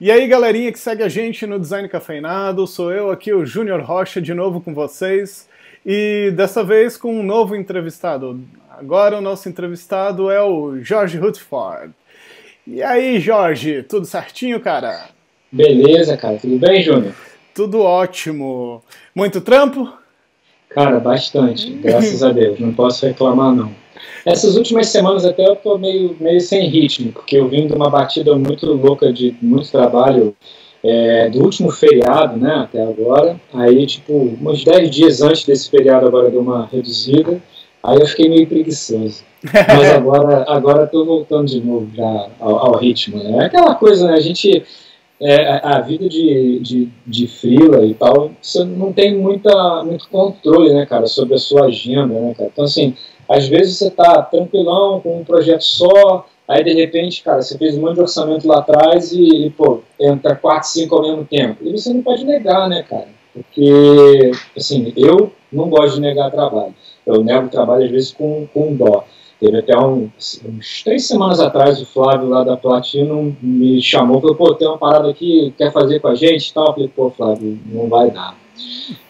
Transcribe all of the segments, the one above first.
E aí, galerinha que segue a gente no Design Cafeinado, sou eu aqui, o Júnior Rocha, de novo com vocês, e dessa vez com um novo entrevistado. Agora o nosso entrevistado é o Jorge Rutherford. E aí, Jorge, tudo certinho, cara? Beleza, cara. Tudo bem, Júnior? Tudo ótimo. Muito trampo? Cara, bastante. Graças a Deus. Não posso reclamar, não. Essas últimas semanas até eu tô meio sem ritmo, porque eu vim de uma batida muito louca de muito trabalho do último feriado, né, até agora. Aí, tipo, uns 10 dias antes desse feriado agora deu uma reduzida. Aí eu fiquei meio preguiçoso. Mas agora tô voltando de novo já ao ritmo, né? É aquela coisa, né? A gente... a vida de freela e tal, você não tem muito controle, né, cara, sobre a sua agenda, né, cara. Então, assim, às vezes você tá tranquilão com um projeto só, aí de repente, cara, você fez um monte de orçamento lá atrás e pô, entra 4, 5 ao mesmo tempo. E você não pode negar, né, cara? Porque, assim, eu não gosto de negar trabalho. Eu nego trabalho, às vezes, com dó. Teve até uns 3 semanas atrás, o Flávio lá da Platino me chamou e falou, pô, tem uma parada aqui, quer fazer com a gente e tal? Eu falei, pô, Flávio, não vai dar.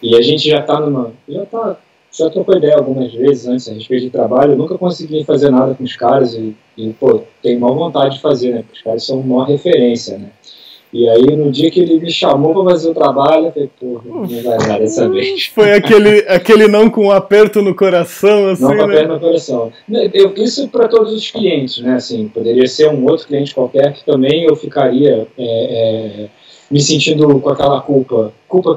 E a gente já já trocou ideia algumas vezes antes a respeito de trabalho, eu nunca consegui fazer nada com os caras e pô, tenho maior vontade de fazer, né? Porque os caras são uma referência, né? E aí, no dia que ele me chamou para fazer o trabalho, eu falei, porra, não vai dar dessa vez. Foi aquele não com um aperto no coração, assim, não com aperto no coração. Isso para todos os clientes, né? Assim, poderia ser um outro cliente qualquer que também eu ficaria me sentindo com aquela culpa,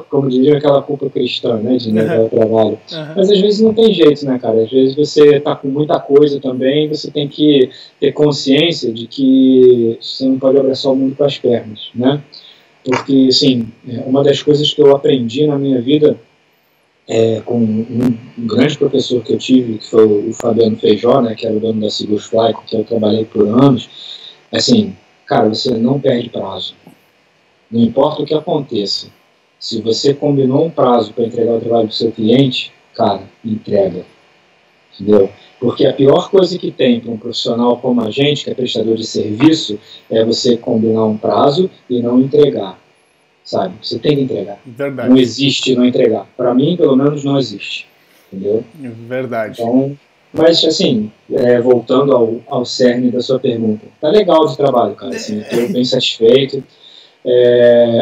como diria, aquela culpa cristã, né? De negar o trabalho. Mas às vezes não tem jeito, né, cara? Às vezes você tá com muita coisa também, você tem que ter consciência de que você não pode abraçar o mundo com as pernas, né? Porque, assim, uma das coisas que eu aprendi na minha vida com um grande professor que eu tive, que foi o Fabiano Feijó, né, que era o dono da Seguros Fly, com quem eu trabalhei por anos, assim, cara, você não perde prazo. Não importa o que aconteça. Se você combinou um prazo para entregar o trabalho para o seu cliente, cara, entrega. Entendeu? Porque a pior coisa que tem para um profissional como a gente, que é prestador de serviço, é você combinar um prazo e não entregar. Sabe? Você tem que entregar. Verdade. Não existe não entregar. Para mim, pelo menos, não existe. Entendeu? Verdade. Então, mas, assim, voltando ao cerne da sua pergunta, tá legal de trabalho, cara. Assim, estou bem satisfeito.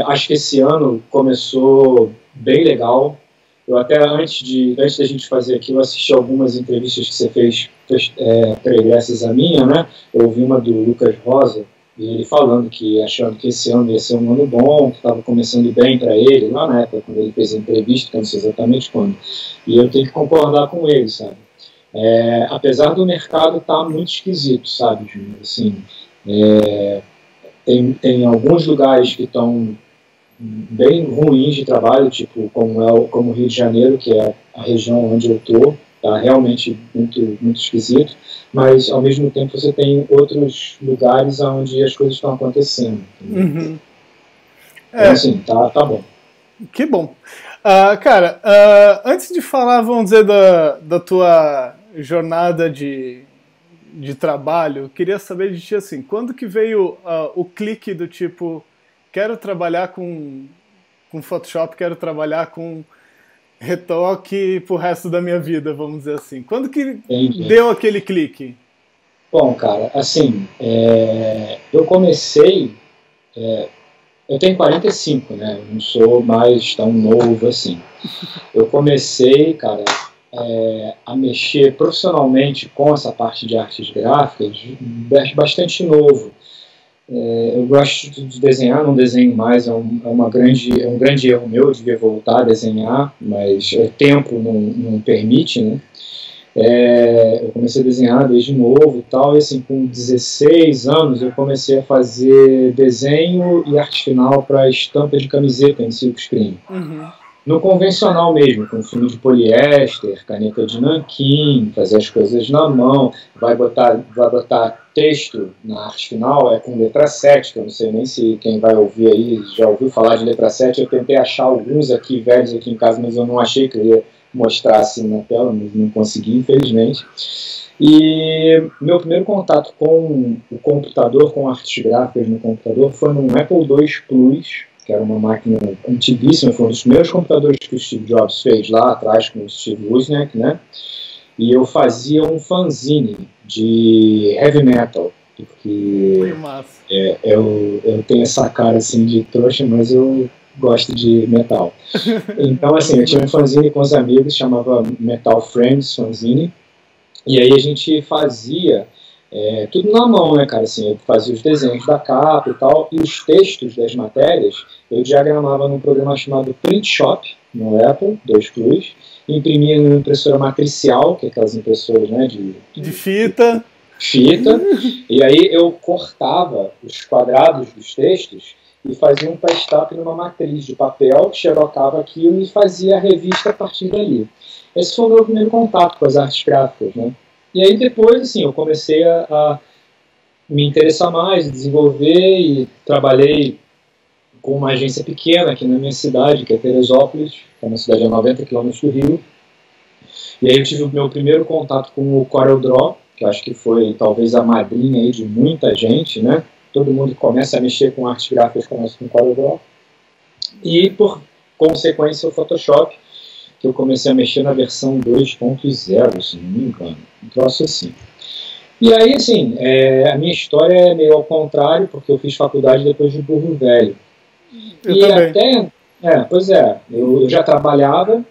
Acho que esse ano começou bem legal. Eu até, antes da gente fazer aqui, eu assisti algumas entrevistas que você fez pregressas à minha, né? Eu ouvi uma do Lucas Rosa, e ele falando achando que esse ano ia ser um ano bom, que estava começando bem para ele, lá na época, quando ele fez a entrevista, que eu não sei exatamente quando. E eu tenho que concordar com ele, sabe? Apesar do mercado estar muito esquisito, sabe, Júnior? Assim, tem alguns lugares que estão bem ruins de trabalho, tipo como o Rio de Janeiro, que é a região onde eu estou, tá realmente muito, muito esquisito, mas ao mesmo tempo você tem outros lugares onde as coisas estão acontecendo. Uhum. Então, assim, tá bom. Que bom. Cara, antes de falar, vamos dizer, da tua jornada de trabalho, eu queria saber de ti, assim, quando que veio o clique do tipo, quero trabalhar com Photoshop, quero trabalhar com retoque pro resto da minha vida, vamos dizer assim. Quando que deu aquele clique? Bom, cara, assim, eu comecei... eu tenho 45, né? Eu não sou mais tão novo assim. Eu comecei, cara, a mexer profissionalmente com essa parte de artes gráficas bastante novo. Eu gosto de desenhar, não desenho mais, é um grande erro meu, eu devia voltar a desenhar, mas o tempo não permite, né? Eu comecei a desenhar desde novo e tal, e assim, com 16 anos eu comecei a fazer desenho e arte final para estampa de camiseta em silkscreen. Uhum. No convencional mesmo, com filme de poliéster, caneta de nanquim, fazer as coisas na mão, vai botar texto na arte final, com letra 7, que eu não sei nem se quem vai ouvir aí já ouviu falar de letra 7, eu tentei achar alguns aqui, velhos aqui em casa, mas eu não achei, que eu ia mostrar assim na tela, mas não consegui, infelizmente. E meu primeiro contato com o computador, com artes gráficas no computador, foi num Apple II Plus, que era uma máquina antiguíssima, foi um dos primeiros computadores que o Steve Jobs fez lá atrás com o Steve Wozniak, né? E eu fazia um fanzine de heavy metal, porque eu tenho essa cara assim de trouxa, mas eu gosto de metal. Então, assim, eu tinha um fanzine com os amigos, chamava Metal Friends Fanzine, e aí a gente fazia tudo na mão, né, cara? Assim, eu fazia os desenhos da capa e tal, e os textos das matérias eu diagramava num programa chamado Printshop, no Apple II Plus, e imprimia numa impressora matricial, que é aquelas impressoras, né, de fita. E aí eu cortava os quadrados dos textos e fazia um press-up numa matriz de papel, xerocava aquilo e fazia a revista a partir dali. Esse foi o meu primeiro contato com as artes gráficas, né? E aí depois, assim, eu comecei a me interessar mais, desenvolver, e trabalhei com uma agência pequena aqui na minha cidade, que é Teresópolis, que é uma cidade a 90 km do Rio. E aí eu tive o meu primeiro contato com o CorelDRAW, que eu acho que foi talvez a madrinha aí de muita gente, né? Todo mundo que começa a mexer com artes gráficas começa com CorelDRAW. E, por consequência, o Photoshop, que eu comecei a mexer na versão 2.0, se não me engano. Um troço assim. E aí, assim, a minha história é meio ao contrário, porque eu fiz faculdade depois de burro velho. Eu e também. pois é, eu já trabalhava,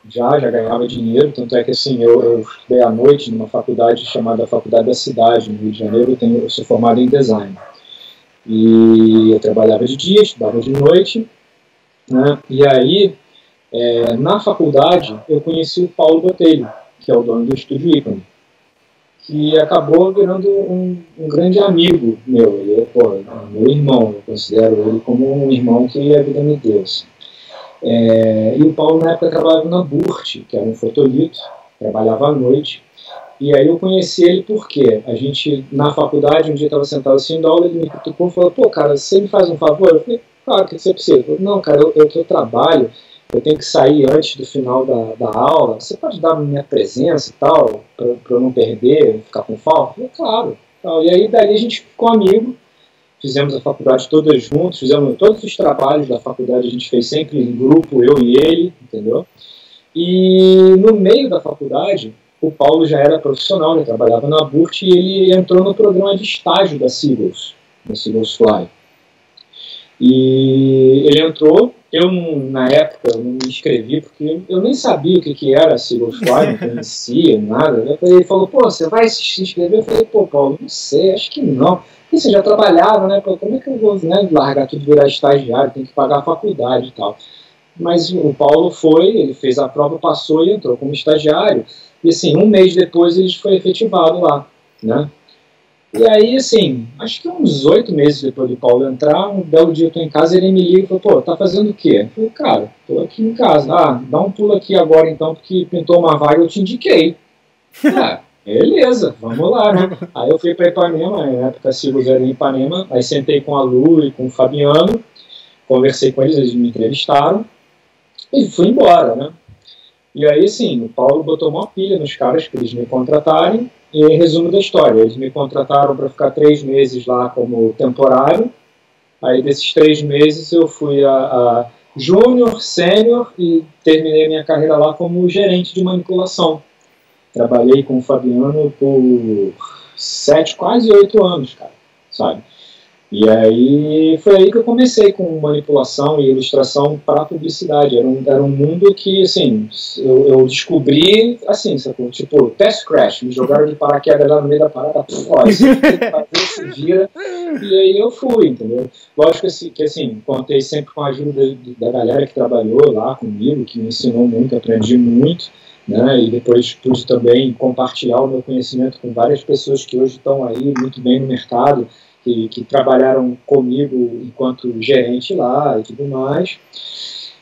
já ganhava dinheiro, tanto é que assim, eu estudei à noite numa faculdade chamada Faculdade da Cidade, no Rio de Janeiro. Eu sou formado em design. E eu trabalhava de dia, estudava de noite, né? E aí, na faculdade, eu conheci o Paulo Botelho, que é o dono do Estúdio Ícone, que acabou virando um grande amigo meu. Ele é meu irmão, eu considero ele como um irmão que a vida me deu. Assim. E o Paulo, na época, trabalhava na Burt, que era um fotolito, trabalhava à noite. E aí eu conheci ele porque a gente, na faculdade, um dia estava sentado assim, da aula, ele me cutucou e falou: pô, cara, você me faz um favor? Eu falei: claro, o que você precisa? Eu falei: não, cara, eu trabalho, eu tenho que sair antes do final da aula, você pode dar minha presença e tal, para eu não perder, ficar com falta? Eu falei: claro. Tal. E aí, dali a gente ficou amigo, fizemos a faculdade todas juntos, fizemos todos os trabalhos da faculdade, a gente fez sempre em grupo, eu e ele, entendeu? E no meio da faculdade, o Paulo já era profissional, ele trabalhava na Burt, e ele entrou no programa de estágio da Seagulls, da Seagulls Fly. E ele entrou, eu na época eu não me inscrevi, porque eu nem sabia o que era a Seagulls Fly, não conhecia nada. Ele falou: pô, você vai se inscrever? Eu falei: pô, Paulo, não sei, acho que não. Porque você já trabalhava, né? Pô, como é que eu vou, né, largar tudo, virar estagiário, tem que pagar a faculdade e tal. Mas o Paulo ele fez a prova, passou e entrou como estagiário. E assim, um mês depois ele foi efetivado lá, né? E aí, assim, acho que uns 8 meses depois do Paulo entrar, um belo dia eu tô em casa, ele me liga e falou: pô, tá fazendo o quê? Eu falei: cara, tô aqui em casa. Ah, dá um pulo aqui agora então, porque pintou uma vaga, eu te indiquei. Beleza, vamos lá, né? Aí eu fui para Ipanema, na época a Seagulls era em Ipanema, aí sentei com a Lu e com o Fabiano, conversei com eles me entrevistaram, e fui embora, né? E aí, sim, o Paulo botou uma pilha nos caras para eles me contratarem. E resumo da história: eles me contrataram para ficar 3 meses lá como temporário. Aí desses 3 meses eu fui a júnior, sênior, e terminei minha carreira lá como gerente de manipulação. Trabalhei com o Fabiano por 7, quase 8 anos, cara, sabe? E aí foi aí que eu comecei com manipulação e ilustração para publicidade. Era um mundo que, assim, eu descobri, assim, sacou? Tipo, test crash, me jogaram de paraquedas lá no meio da parada, você tem que fazer, se vira, e aí eu fui, entendeu? Lógico que assim, contei sempre com a ajuda da galera que trabalhou lá comigo, que me ensinou muito, aprendi muito, né? E depois pude também compartilhar o meu conhecimento com várias pessoas que hoje estão aí muito bem no mercado, que trabalharam comigo enquanto gerente lá e tudo mais.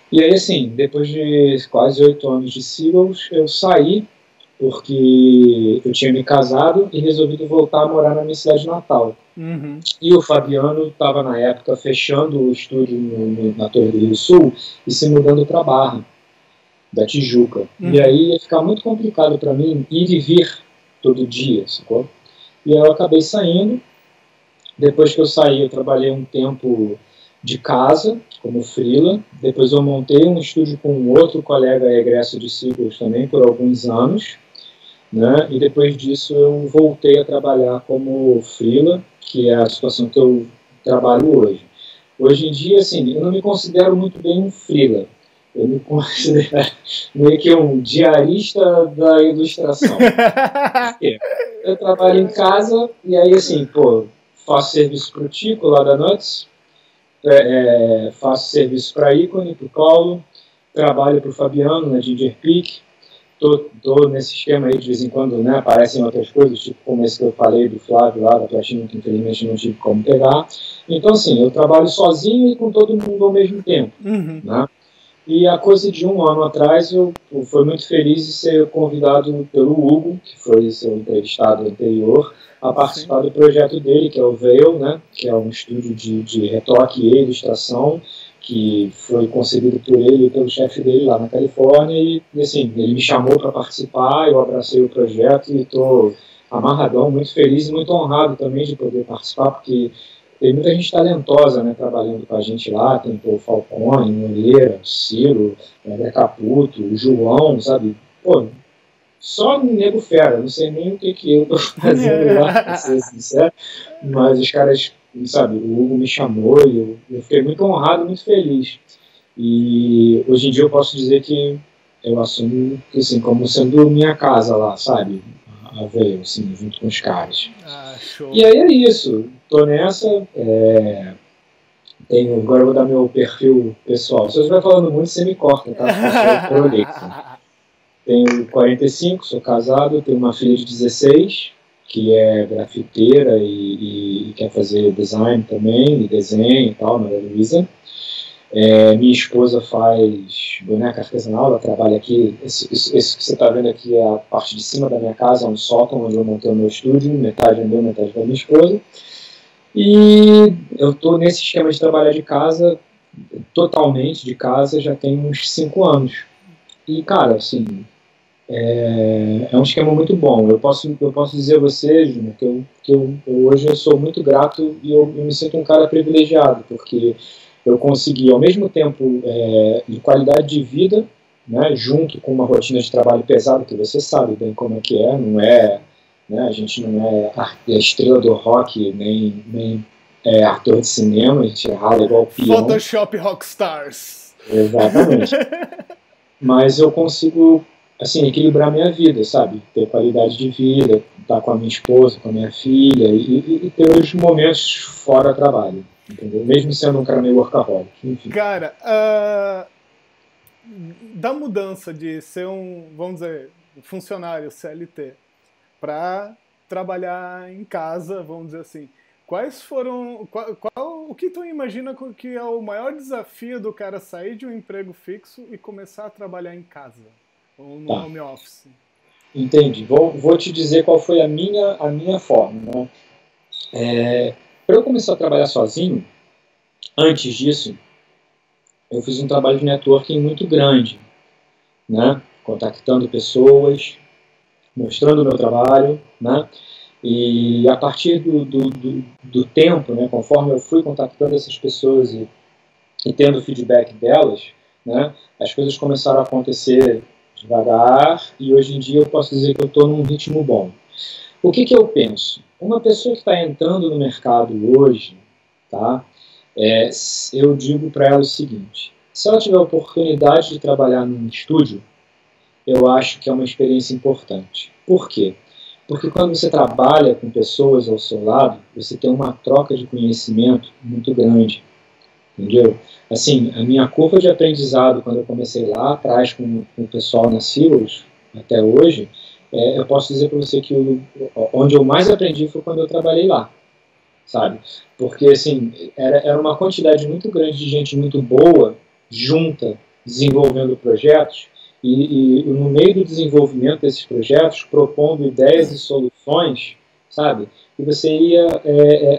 E aí, assim, depois de quase 8 anos de Seagulls, eu saí porque eu tinha me casado e resolvido voltar a morar na minha cidade natal. Uhum. E o Fabiano estava, na época, fechando o estúdio na Torre do Rio Sul e se mudando para Barra. da Tijuca. E aí ia ficar muito complicado para mim ir e vir todo dia, sacou? E aí eu acabei saindo. Depois que eu saí, eu trabalhei um tempo de casa, como freela. Depois eu montei um estúdio com um outro colega egresso de Sequels também por alguns anos, né? E depois disso eu voltei a trabalhar como freela, que é a situação que eu trabalho hoje. Hoje em dia, assim, eu não me considero muito bem um freela. Eu me considero meio que um diarista da ilustração. Por quê? Eu trabalho em casa e aí, assim, pô, faço serviço para o Tico, lá da Nuts, faço serviço para a Icone, para o Paulo, trabalho para o Fabiano, na Ginger Peak. Tô nesse esquema aí, de vez em quando, né, aparecem outras coisas, tipo como esse que eu falei do Flávio lá, da Platina, que infelizmente não tive como pegar. Então, assim, eu trabalho sozinho e com todo mundo ao mesmo tempo, né? E a coisa de um ano atrás, eu fui muito feliz de ser convidado pelo Hugo, que foi seu entrevistado anterior, a participar do projeto dele, que é o Veil, né, que é um estúdio de retoque e ilustração, que foi concebido por ele e pelo chefe dele lá na Califórnia, e assim, ele me chamou para participar, eu abracei o projeto e estou amarradão, muito feliz e muito honrado também de poder participar, porque tem muita gente talentosa, né, trabalhando com a gente lá, tem o Falcone, Moreira, o Ciro, o André Caputo, o João, sabe? Pô, só nego fera, não sei nem o que eu tô fazendo lá, pra ser sincero, mas os caras, sabe, o Hugo me chamou e eu fiquei muito honrado, muito feliz. E hoje em dia eu posso dizer que eu assumo que, assim, como sendo minha casa lá, sabe? A Veio, assim, junto com os caras. Show. E aí é isso, tô nessa, agora eu vou dar meu perfil pessoal. Se eu estiver falando muito, você me corta, tá? Eu olhei. Tenho 45, sou casado, tenho uma filha de 16, que é grafiteira e quer fazer design também, e desenho e tal, Maria Luísa. Minha esposa faz boneca artesanal, ela trabalha aqui. Esse que você está vendo aqui é a parte de cima da minha casa, é um sótão onde eu montei o meu estúdio, metade é meu, metade da minha esposa. E eu estou nesse esquema de trabalhar de casa, totalmente de casa, já tem uns 5 anos. E, cara, assim, é um esquema muito bom. Eu posso dizer a você, Júnior, que hoje eu sou muito grato e eu me sinto um cara privilegiado, porque eu consegui, ao mesmo tempo, de qualidade de vida, né, junto com uma rotina de trabalho pesada, que você sabe bem como é que é, não é, né, a gente não é estrela do rock, nem ator de cinema, a gente rala igual peão. Photoshop Rockstars. Exatamente. Mas eu consigo, assim, equilibrar minha vida, sabe? Ter qualidade de vida, estar com a minha esposa, com a minha filha e ter os momentos fora trabalho. Entendeu? Mesmo sendo um cara meio workaholic, enfim. Cara, da mudança de ser vamos dizer, funcionário CLT para trabalhar em casa, vamos dizer assim, quais foram, o que tu imagina que é o maior desafio do cara sair de um emprego fixo e começar a trabalhar em casa, ou no home office? Entendi. Vou te dizer qual foi a minha forma, né? Para eu começar a trabalhar sozinho, antes disso, eu fiz um trabalho de networking muito grande, né? Contactando pessoas, mostrando o meu trabalho, né? E a partir do tempo, né, conforme eu fui contactando essas pessoas e tendo feedback delas, né, as coisas começaram a acontecer devagar e hoje em dia eu posso dizer que eu estou num ritmo bom. O que eu penso? Uma pessoa que está entrando no mercado hoje, tá? Eu digo para ela o seguinte: se ela tiver a oportunidade de trabalhar num estúdio, eu acho que é uma experiência importante. Por quê? Porque quando você trabalha com pessoas ao seu lado, você tem uma troca de conhecimento muito grande, entendeu? Assim, a minha curva de aprendizado, quando eu comecei lá atrás com o pessoal na Sequels, até hoje, eu posso dizer para você que onde eu mais aprendi foi quando eu trabalhei lá, sabe? Porque, assim, era uma quantidade muito grande de gente muito boa, junta, desenvolvendo projetos, e no meio do desenvolvimento desses projetos, propondo ideias e soluções, sabe? E você ia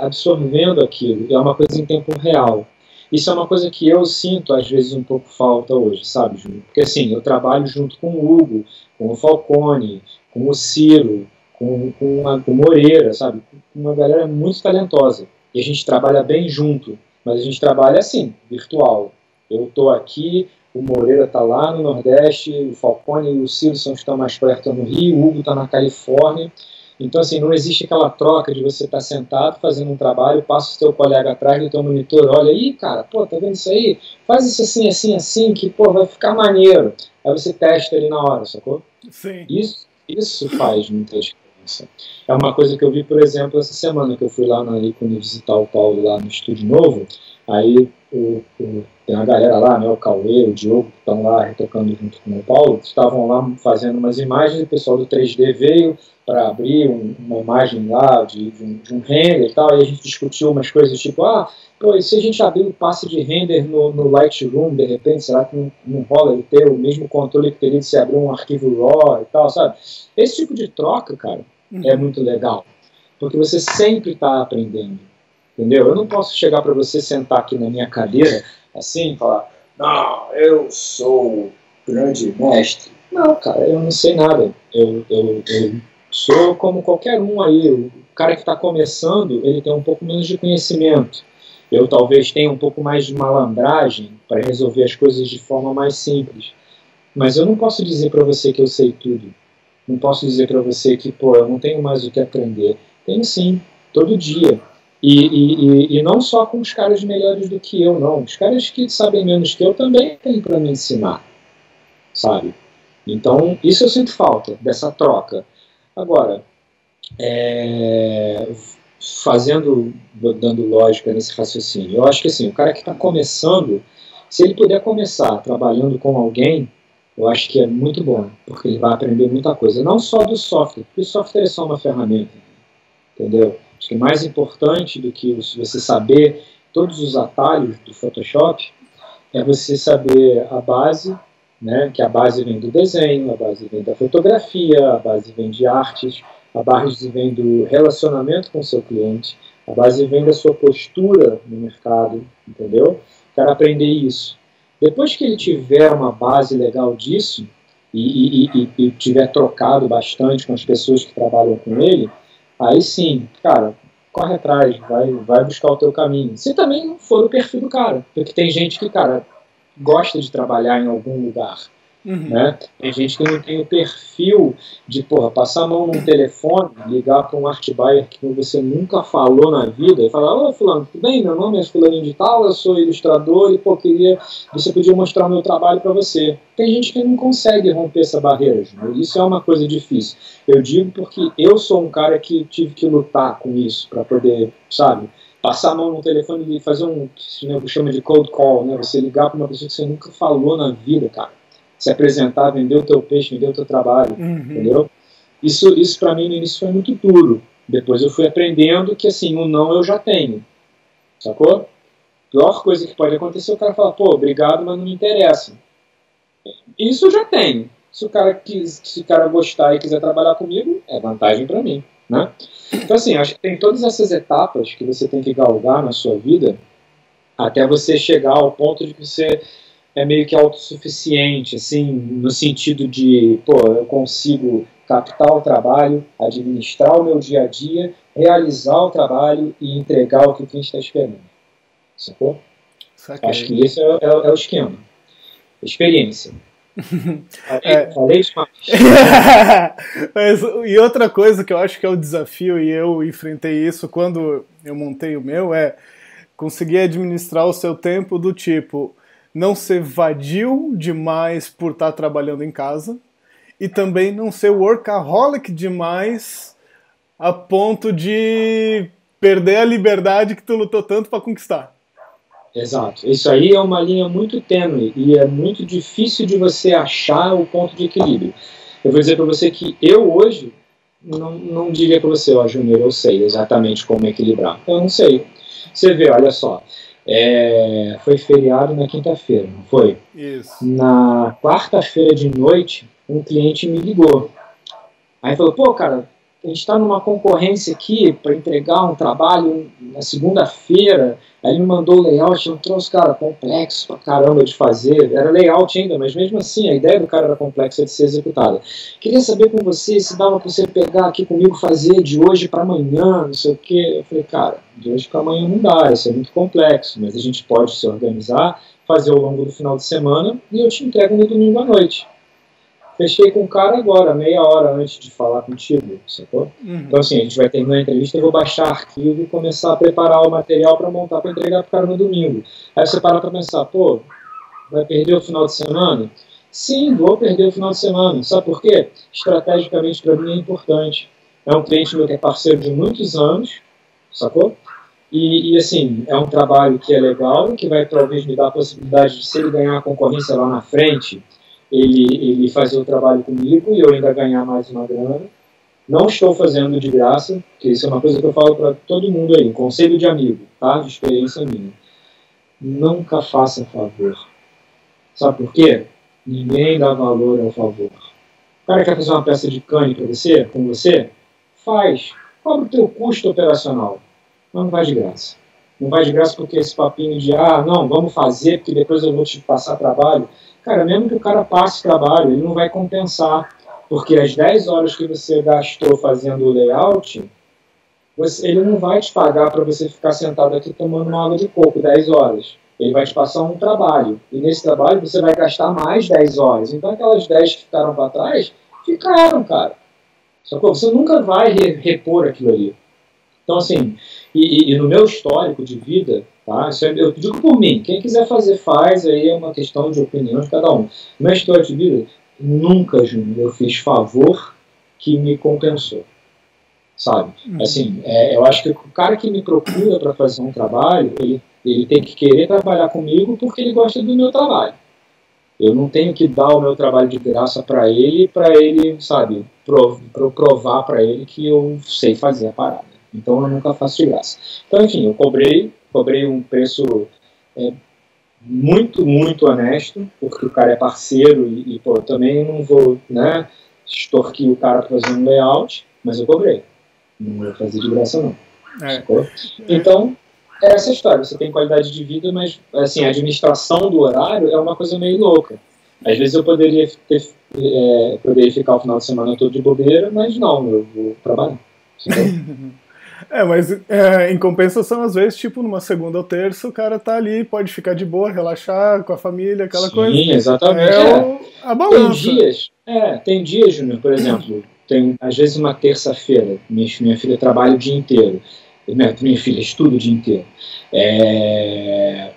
absorvendo aquilo, e é uma coisa em tempo real. Isso é uma coisa que eu sinto, às vezes, um pouco falta hoje, sabe, Júlio? Porque, assim, eu trabalho junto com o Hugo, com o Falcone, com o Ciro, com o Moreira, sabe? Com uma galera muito talentosa. E a gente trabalha bem junto, mas a gente trabalha assim, virtual. Eu estou aqui, o Moreira está lá no Nordeste, o Falcone e o Ciro estão mais perto no Rio, o Hugo está na Califórnia. Então, assim, não existe aquela troca de você estar sentado fazendo um trabalho, passa o seu colega atrás do teu monitor, olha aí, cara, pô, tá vendo isso aí? Faz isso assim, assim, assim, que, pô, vai ficar maneiro. Aí você testa ali na hora, sacou? Sim. Isso faz muita diferença. É uma coisa que eu vi, por exemplo, essa semana que eu fui lá na ícone visitar o Paulo lá no estúdio novo, aí tem uma galera lá, né, o Cauê, o Diogo, que estão lá retocando junto com o Paulo, estavam lá fazendo umas imagens, e o pessoal do 3D veio para abrir uma imagem lá de um render e tal, e a gente discutiu umas coisas tipo, pô, e se a gente abrir o passe de render no Lightroom, de repente, será que não rola ele ter o mesmo controle que teria de se abrir um arquivo RAW e tal, sabe? Esse tipo de troca, cara, é muito legal, porque você sempre está aprendendo, entendeu? Eu não posso chegar para você sentar aqui na minha cadeira, assim, e falar, não, eu sou o grande mestre. Não, cara, eu não sei nada, eu sou como qualquer um aí. O cara que está começando, ele tem um pouco menos de conhecimento. Eu talvez tenha um pouco mais de malandragem para resolver as coisas de forma mais simples. Mas eu não posso dizer para você que eu sei tudo. Não posso dizer para você que, pô, eu não tenho mais o que aprender. Tenho sim, todo dia. E não só com os caras melhores do que eu, não. Os caras que sabem menos que eu também têm para me ensinar, sabe? Então, isso eu sinto falta, dessa troca. Agora, dando lógica nesse raciocínio, eu acho que assim, o cara que está começando, se ele puder começar trabalhando com alguém, eu acho que é muito bom, porque ele vai aprender muita coisa, não só do software, porque o software é só uma ferramenta, entendeu? Acho que mais importante do que você saber todos os atalhos do Photoshop é você saber a base, né, que a base vem do desenho, a base vem da fotografia, a base vem de artes, a base vem do relacionamento com o seu cliente, a base vem da sua postura no mercado, entendeu? O cara aprender isso. Depois que ele tiver uma base legal disso e tiver trocado bastante com as pessoas que trabalham com ele, aí sim, cara, corre atrás, vai buscar o teu caminho. Se também não for o perfil do cara, porque tem gente que, cara, gosta de trabalhar em algum lugar, né? Tem gente que não tem o perfil de, porra, passar a mão num telefone, ligar para um art buyer que você nunca falou na vida e falar, ô fulano, tudo bem? Meu nome é fulaninho de tal, eu sou ilustrador e, pô, você podia mostrar o meu trabalho para você. Tem gente que não consegue romper essa barreira, né? Isso é uma coisa difícil. Eu digo porque eu sou um cara que tive que lutar com isso para poder, sabe, passar a mão no telefone e fazer que chama de cold call, né? Você ligar para uma pessoa que você nunca falou na vida, cara. Se apresentar, vender o teu peixe, vender o teu trabalho, entendeu? Isso para mim no início foi muito duro. Depois eu fui aprendendo que, assim, o não eu já tenho, sacou? A pior coisa que pode acontecer é o cara falar, pô, obrigado, mas não me interessa. Isso eu já tenho. Se o cara gostar e quiser trabalhar comigo, é vantagem para mim, né? Então, assim, acho que tem todas essas etapas que você tem que galgar na sua vida até você chegar ao ponto de que você é meio que autossuficiente, assim, no sentido de, pô, eu consigo captar o trabalho, administrar o meu dia a dia, realizar o trabalho e entregar o que o cliente está esperando. Sacou? Saquei. Acho que esse é o esquema. Experiência. Falei demais. E outra coisa que eu acho que é o desafio, e eu enfrentei isso quando eu montei o meu, é conseguir administrar o seu tempo do tipo não ser vadio demais por estar trabalhando em casa e também não ser workaholic demais a ponto de perder a liberdade que tu lutou tanto para conquistar. Exato. Isso aí é uma linha muito tênue e é muito difícil de você achar o ponto de equilíbrio. Eu vou dizer para você que eu hoje não diria para você, ó, Júnior, eu sei exatamente como equilibrar. Eu não sei. Você vê, olha só, foi feriado na quinta-feira, não foi? Isso. Na quarta-feira de noite, um cliente me ligou. Aí falou, pô, cara, a gente está numa concorrência aqui para entregar um trabalho na segunda-feira. Aí ele me mandou o layout, um troço, cara, complexo pra caramba de fazer. Era layout ainda, mas mesmo assim a ideia do cara era complexa de ser executada. Queria saber com você se dava para você pegar aqui comigo, fazer de hoje para amanhã, não sei o quê. Eu falei, cara, de hoje para amanhã não dá, isso é muito complexo, mas a gente pode se organizar, fazer ao longo do final de semana e eu te entrego no domingo à noite. Fechei com o cara agora, meia hora antes de falar contigo, sacou? Então, assim, a gente vai terminar a entrevista, eu vou baixar arquivo e começar a preparar o material para montar, para entregar pro cara no domingo. Aí você para pra pensar, pô, vai perder o final de semana? Sim, vou perder o final de semana. Sabe por quê? Estrategicamente, para mim, é importante. É um cliente meu que é parceiro de muitos anos, sacou? E, assim, é um trabalho que é legal, que vai talvez me dar a possibilidade de, se ele ganhar a concorrência lá na frente, ele fazer o trabalho comigo e eu ainda ganhar mais uma grana. Não estou fazendo de graça, porque isso é uma coisa que eu falo para todo mundo aí, um conselho de amigo, tá? De experiência minha. Nunca faça favor. Sabe por quê? Ninguém dá valor ao favor. O cara quer fazer uma peça de cane para você, com você? Faz. Cobra o teu custo operacional. Mas não vai de graça. Não vai de graça porque esse papinho de, não, vamos fazer, porque depois eu vou te passar trabalho. Cara, mesmo que o cara passe trabalho, ele não vai compensar. Porque as 10 horas que você gastou fazendo o layout, ele não vai te pagar para você ficar sentado aqui tomando uma água de coco 10 horas. Ele vai te passar um trabalho. E nesse trabalho você vai gastar mais 10 horas. Então aquelas 10 que ficaram para trás, ficaram, cara. Só que você nunca vai repor aquilo ali. Então, assim, e no meu histórico de vida, tá? Isso eu digo por mim, quem quiser fazer, faz, aí é uma questão de opinião de cada um. No meu histórico de vida, nunca, Júnior, eu fiz favor que me compensou, sabe? Assim, eu acho que o cara que me procura para fazer um trabalho, ele tem que querer trabalhar comigo porque ele gosta do meu trabalho. Eu não tenho que dar o meu trabalho de graça para ele, sabe, provar para ele que eu sei fazer a parada. Então eu nunca faço de graça. Então, enfim, eu cobrei um preço muito, muito honesto, porque o cara é parceiro e pô, eu também não vou, né, extorquir o cara para fazer um layout, mas eu cobrei. Não vou fazer de graça, não. Então, é essa história. Você tem qualidade de vida, mas, assim, a administração do horário é uma coisa meio louca. Às vezes eu poderia ficar o final de semana todo de bobeira, mas não, eu vou trabalhar. Mas em compensação, às vezes, tipo, numa segunda ou terça, o cara tá ali, pode ficar de boa, relaxar com a família, aquela coisa. Sim, exatamente. A balança. Tem dias, Júnior, por exemplo, tem às vezes uma terça-feira, minha filha trabalha o dia inteiro, minha filha estuda o dia inteiro.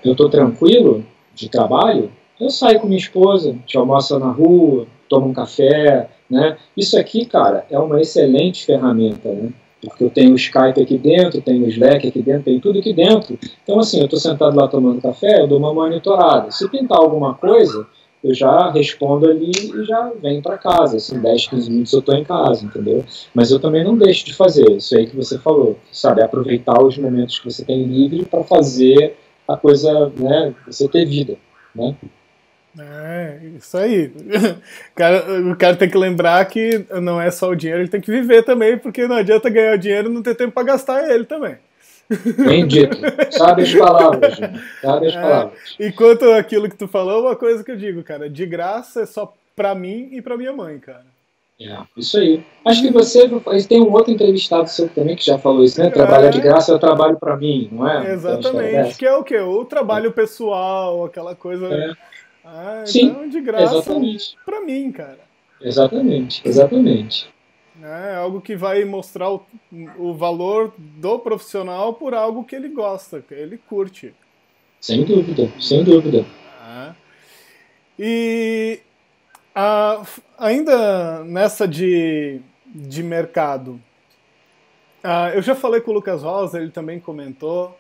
Eu tô tranquilo de trabalho, eu saio com minha esposa, a gente almoça na rua, toma um café, né? Isso aqui, cara, é uma excelente ferramenta, né? Porque eu tenho o Skype aqui dentro, tenho o Slack aqui dentro, tenho tudo aqui dentro. Então, assim, eu estou sentado lá tomando café, eu dou uma monitorada. Se pintar alguma coisa, eu já respondo ali e já venho para casa. Assim, 10, 15 minutos eu estou em casa, entendeu? Mas eu também não deixo de fazer isso aí que você falou, sabe? Aproveitar os momentos que você tem livre para fazer a coisa, né? Você ter vida, né? Isso aí. O cara tem que lembrar que não é só o dinheiro, ele tem que viver também, porque não adianta ganhar o dinheiro e não ter tempo para gastar ele também. Bem dito. Sabe as palavras, gente. Sabe as palavras. E quanto àquilo que tu falou, uma coisa que eu digo, cara, de graça é só pra mim e pra minha mãe, cara. Isso aí. Acho que você tem um outro entrevistado seu também que já falou isso, né? Trabalhar de graça é o trabalho pra mim, não é? Exatamente. Que é o quê? O trabalho pessoal, aquela coisa... Sim, então de graça exatamente. Pra mim, cara. Exatamente. É algo que vai mostrar o valor do profissional por algo que ele gosta, que ele curte. Sem dúvida. E ainda nessa de mercado, eu já falei com o Lucas Rosa, ele também comentou,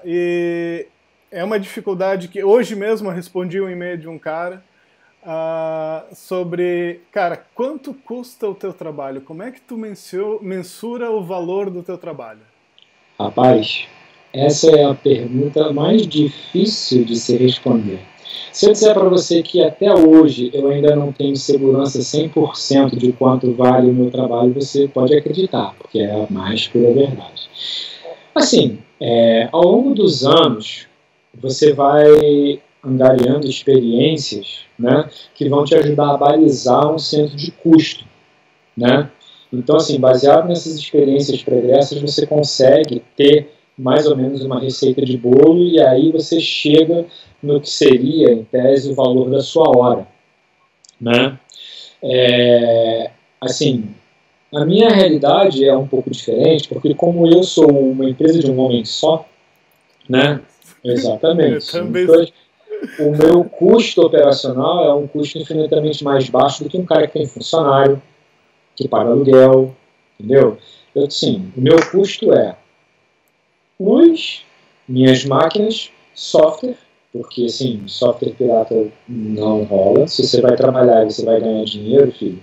e é uma dificuldade que hoje mesmo eu respondi um e-mail de um cara sobre, cara, quanto custa o teu trabalho? Como é que tu mensura o valor do teu trabalho? Rapaz, essa é a pergunta mais difícil de se responder. Se eu disser para você que até hoje eu ainda não tenho segurança 100% de quanto vale o meu trabalho, você pode acreditar, porque é a mais pura verdade. Assim, ao longo dos anos, você vai angariando experiências, né, que vão te ajudar a balizar um centro de custo, né? Então, assim, baseado nessas experiências pregressas, você consegue ter mais ou menos uma receita de bolo e aí você chega no que seria, em tese, o valor da sua hora, né? Assim, a minha realidade é um pouco diferente, porque como eu sou uma empresa de um homem só, né? Exatamente. Então, o meu custo operacional é um custo infinitamente mais baixo do que um cara que tem funcionário, que paga aluguel, entendeu? Então, assim, o meu custo é luz, minhas máquinas, software, porque, assim, software pirata não rola. Se você vai trabalhar e você vai ganhar dinheiro, filho,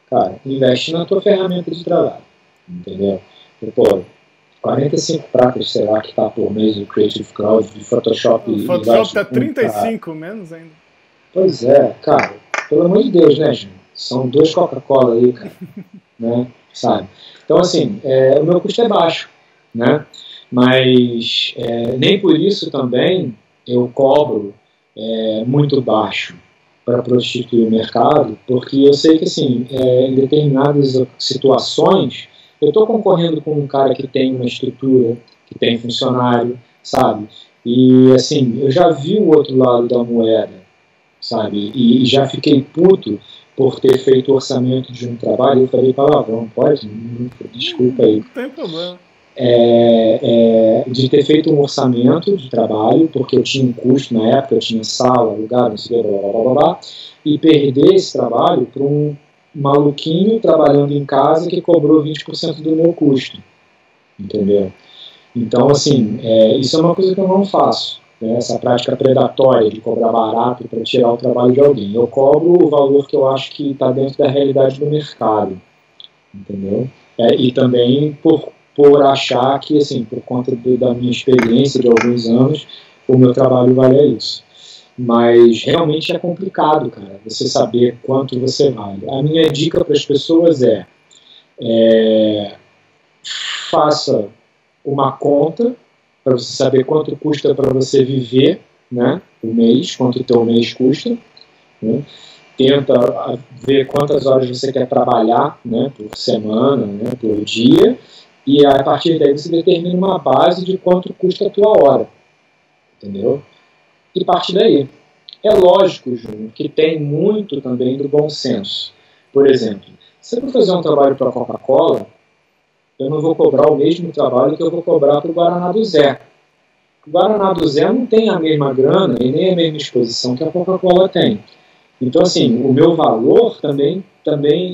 cara, investe na tua ferramenta de trabalho, entendeu? E, pô, 45 pratas, sei lá, que tá por mês do Creative Cloud, de Photoshop. O Photoshop tá 35 menos ainda. Pois é, cara, pelo amor de Deus, né, gente? São 2 Coca-Cola aí, cara, né, sabe? Então, assim, o meu custo é baixo, né? Mas nem por isso também eu cobro muito baixo para prostituir o mercado, porque eu sei que, assim, em determinadas situações, eu estou concorrendo com um cara que tem uma estrutura, que tem funcionário, sabe? E, assim, eu já vi o outro lado da moeda, sabe? E já fiquei puto por ter feito o orçamento de um trabalho. Eu falei palavrão, pode? Desculpa aí. Não tem problema. De ter feito um orçamento de trabalho, porque eu tinha um custo na época, eu tinha sala, lugar, não sei o que, blá, blá, blá, e perder esse trabalho para um maluquinho trabalhando em casa que cobrou 20% do meu custo, entendeu? Então, assim, isso é uma coisa que eu não faço, né? Essa prática predatória de cobrar barato para tirar o trabalho de alguém. Eu cobro o valor que eu acho que está dentro da realidade do mercado, entendeu? E também por achar que, assim, por conta da minha experiência de alguns anos, o meu trabalho vale isso. Mas realmente é complicado, cara, você saber quanto você vale. A minha dica para as pessoas faça uma conta para você saber quanto custa para você viver, né, o mês, quanto o teu mês custa, né? Tenta ver quantas horas você quer trabalhar, né, por semana, né, por dia, e a partir daí você determina uma base de quanto custa a tua hora, entendeu? E parte daí. É lógico, Júnior, que tem muito também do bom senso. Por exemplo, se eu for fazer um trabalho para a Coca-Cola, eu não vou cobrar o mesmo trabalho que eu vou cobrar para o Guaraná do Zé. O Guaraná do Zé não tem a mesma grana e nem a mesma exposição que a Coca-Cola tem. Então, assim, o meu valor também,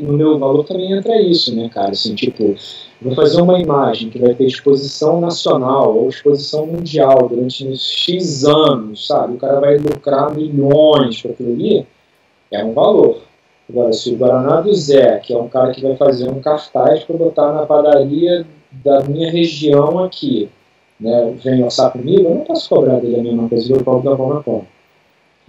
no meu valor também entra isso, né, cara? Assim, tipo, vou fazer uma imagem que vai ter exposição nacional ou exposição mundial durante uns X anos, sabe? O cara vai lucrar milhões para aquilo ali, é um valor. Agora, se o Guaraná do Zé, que é um cara que vai fazer um cartaz para botar na padaria da minha região aqui, né, vem orçar comigo, eu não posso cobrar dele a mesma coisa que eu cobro da Coca-Cola.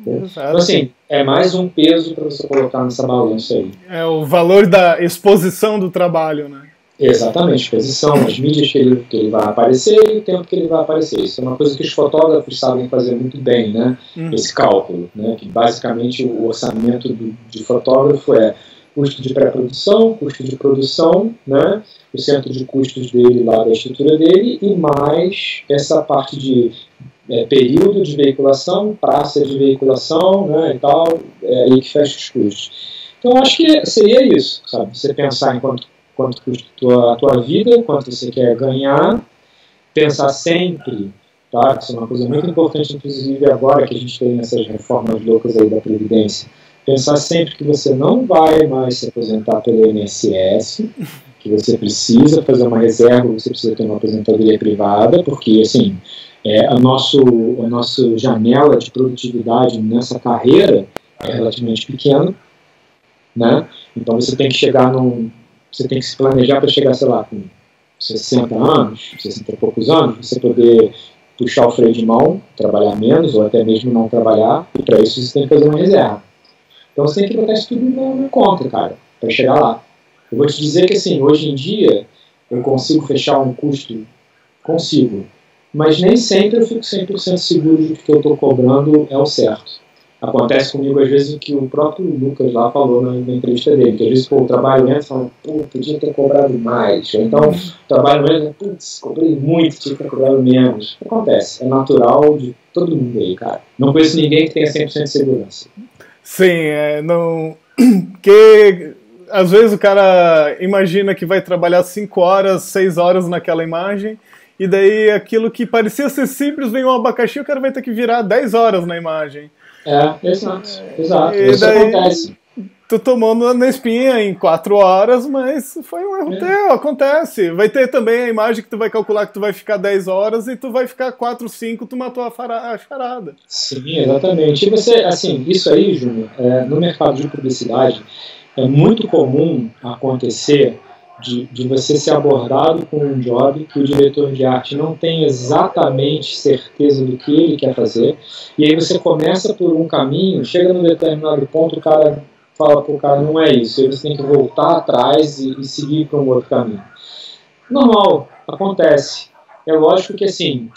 Então, assim, é mais um peso para você colocar nessa balança aí. É o valor da exposição do trabalho, né? Exatamente, exposição, as mídias que ele vai aparecer e o tempo que ele vai aparecer. Isso é uma coisa que os fotógrafos sabem fazer muito bem, né? Esse cálculo, né? Que basicamente o orçamento de fotógrafo é custo de pré-produção, custo de produção, né? O centro de custos dele lá da estrutura dele e mais essa parte de período de veiculação, praça de veiculação, né, e tal, aí que fecha os custos. Então, acho que seria isso, sabe? Você pensar em quanto custa a tua vida, quanto você quer ganhar, pensar sempre, tá? Isso é uma coisa muito importante, inclusive agora que a gente tem essas reformas loucas aí da Previdência, pensar sempre que você não vai mais se aposentar pelo INSS, que você precisa fazer uma reserva, você precisa ter uma aposentadoria privada, porque, assim, a nossa janela de produtividade nessa carreira é relativamente pequena, né? Então você tem que chegar você tem que se planejar para chegar, sei lá, com 60 anos, 60 e poucos anos, você poder puxar o freio de mão, trabalhar menos, ou até mesmo não trabalhar, e para isso você tem que fazer uma reserva. Então você tem que botar isso tudo na conta, cara, para chegar lá. Eu vou te dizer que, assim, hoje em dia, eu consigo fechar um custo, consigo, mas nem sempre eu fico 100% seguro de que eu estou cobrando é o certo. Acontece comigo, às vezes, o que o próprio Lucas lá falou na entrevista dele, que às vezes, pô, o trabalho menos, fala, pô, podia ter cobrado mais. Ou então, o trabalho menos, putz, cobrei muito, tinha que ter cobrado menos. Acontece, é natural de todo mundo aí, cara. Não conheço ninguém que tenha 100% de segurança. Sim, não... Porque, às vezes, o cara imagina que vai trabalhar 5 horas, 6 horas naquela imagem, e daí aquilo que parecia ser simples, vem um abacaxi, o cara vai ter que virar 10 horas na imagem. Exato. E isso daí, acontece. Tu tomou na espinha em 4 horas, mas foi um erro teu, acontece. Vai ter também a imagem que tu vai calcular que tu vai ficar 10 horas e tu vai ficar 4, 5, tu matou a charada. Sim, exatamente. E você, assim, isso aí, Júnior, no mercado de publicidade, é muito comum acontecer de você ser abordado com um job que o diretor de arte não tem exatamente certeza do que ele quer fazer, e aí você começa por um caminho, chega num determinado ponto, o cara fala pro cara, não é isso, aí você tem que voltar atrás e seguir para um outro caminho. Normal, acontece. É lógico que, assim,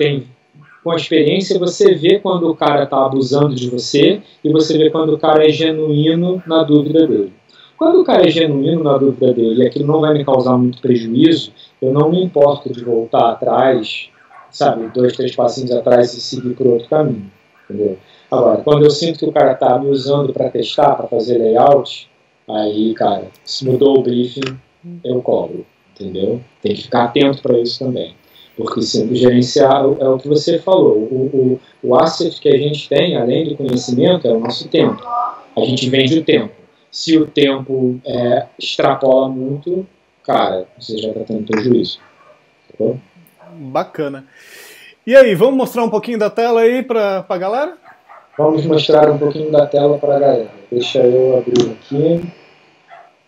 com a experiência você vê quando o cara está abusando de você e você vê quando o cara é genuíno na dúvida dele. Quando o cara é genuíno na dúvida dele e aquilo não vai me causar muito prejuízo, eu não me importo de voltar atrás, sabe, 2, 3 passinhos atrás e seguir por outro caminho, entendeu? Agora, quando eu sinto que o cara está me usando para testar, para fazer layout, aí, cara, se mudou o briefing, eu cobro, entendeu? Tem que ficar atento para isso também. Porque sempre gerenciar é o que você falou. O asset que a gente tem, além do conhecimento, é o nosso tempo. A gente vende o tempo. Se o tempo extrapola muito, cara, você já está tendo prejuízo. Tá? Bacana. E aí, vamos mostrar um pouquinho da tela aí para a galera? Vamos mostrar um pouquinho da tela para a galera. Deixa eu abrir aqui.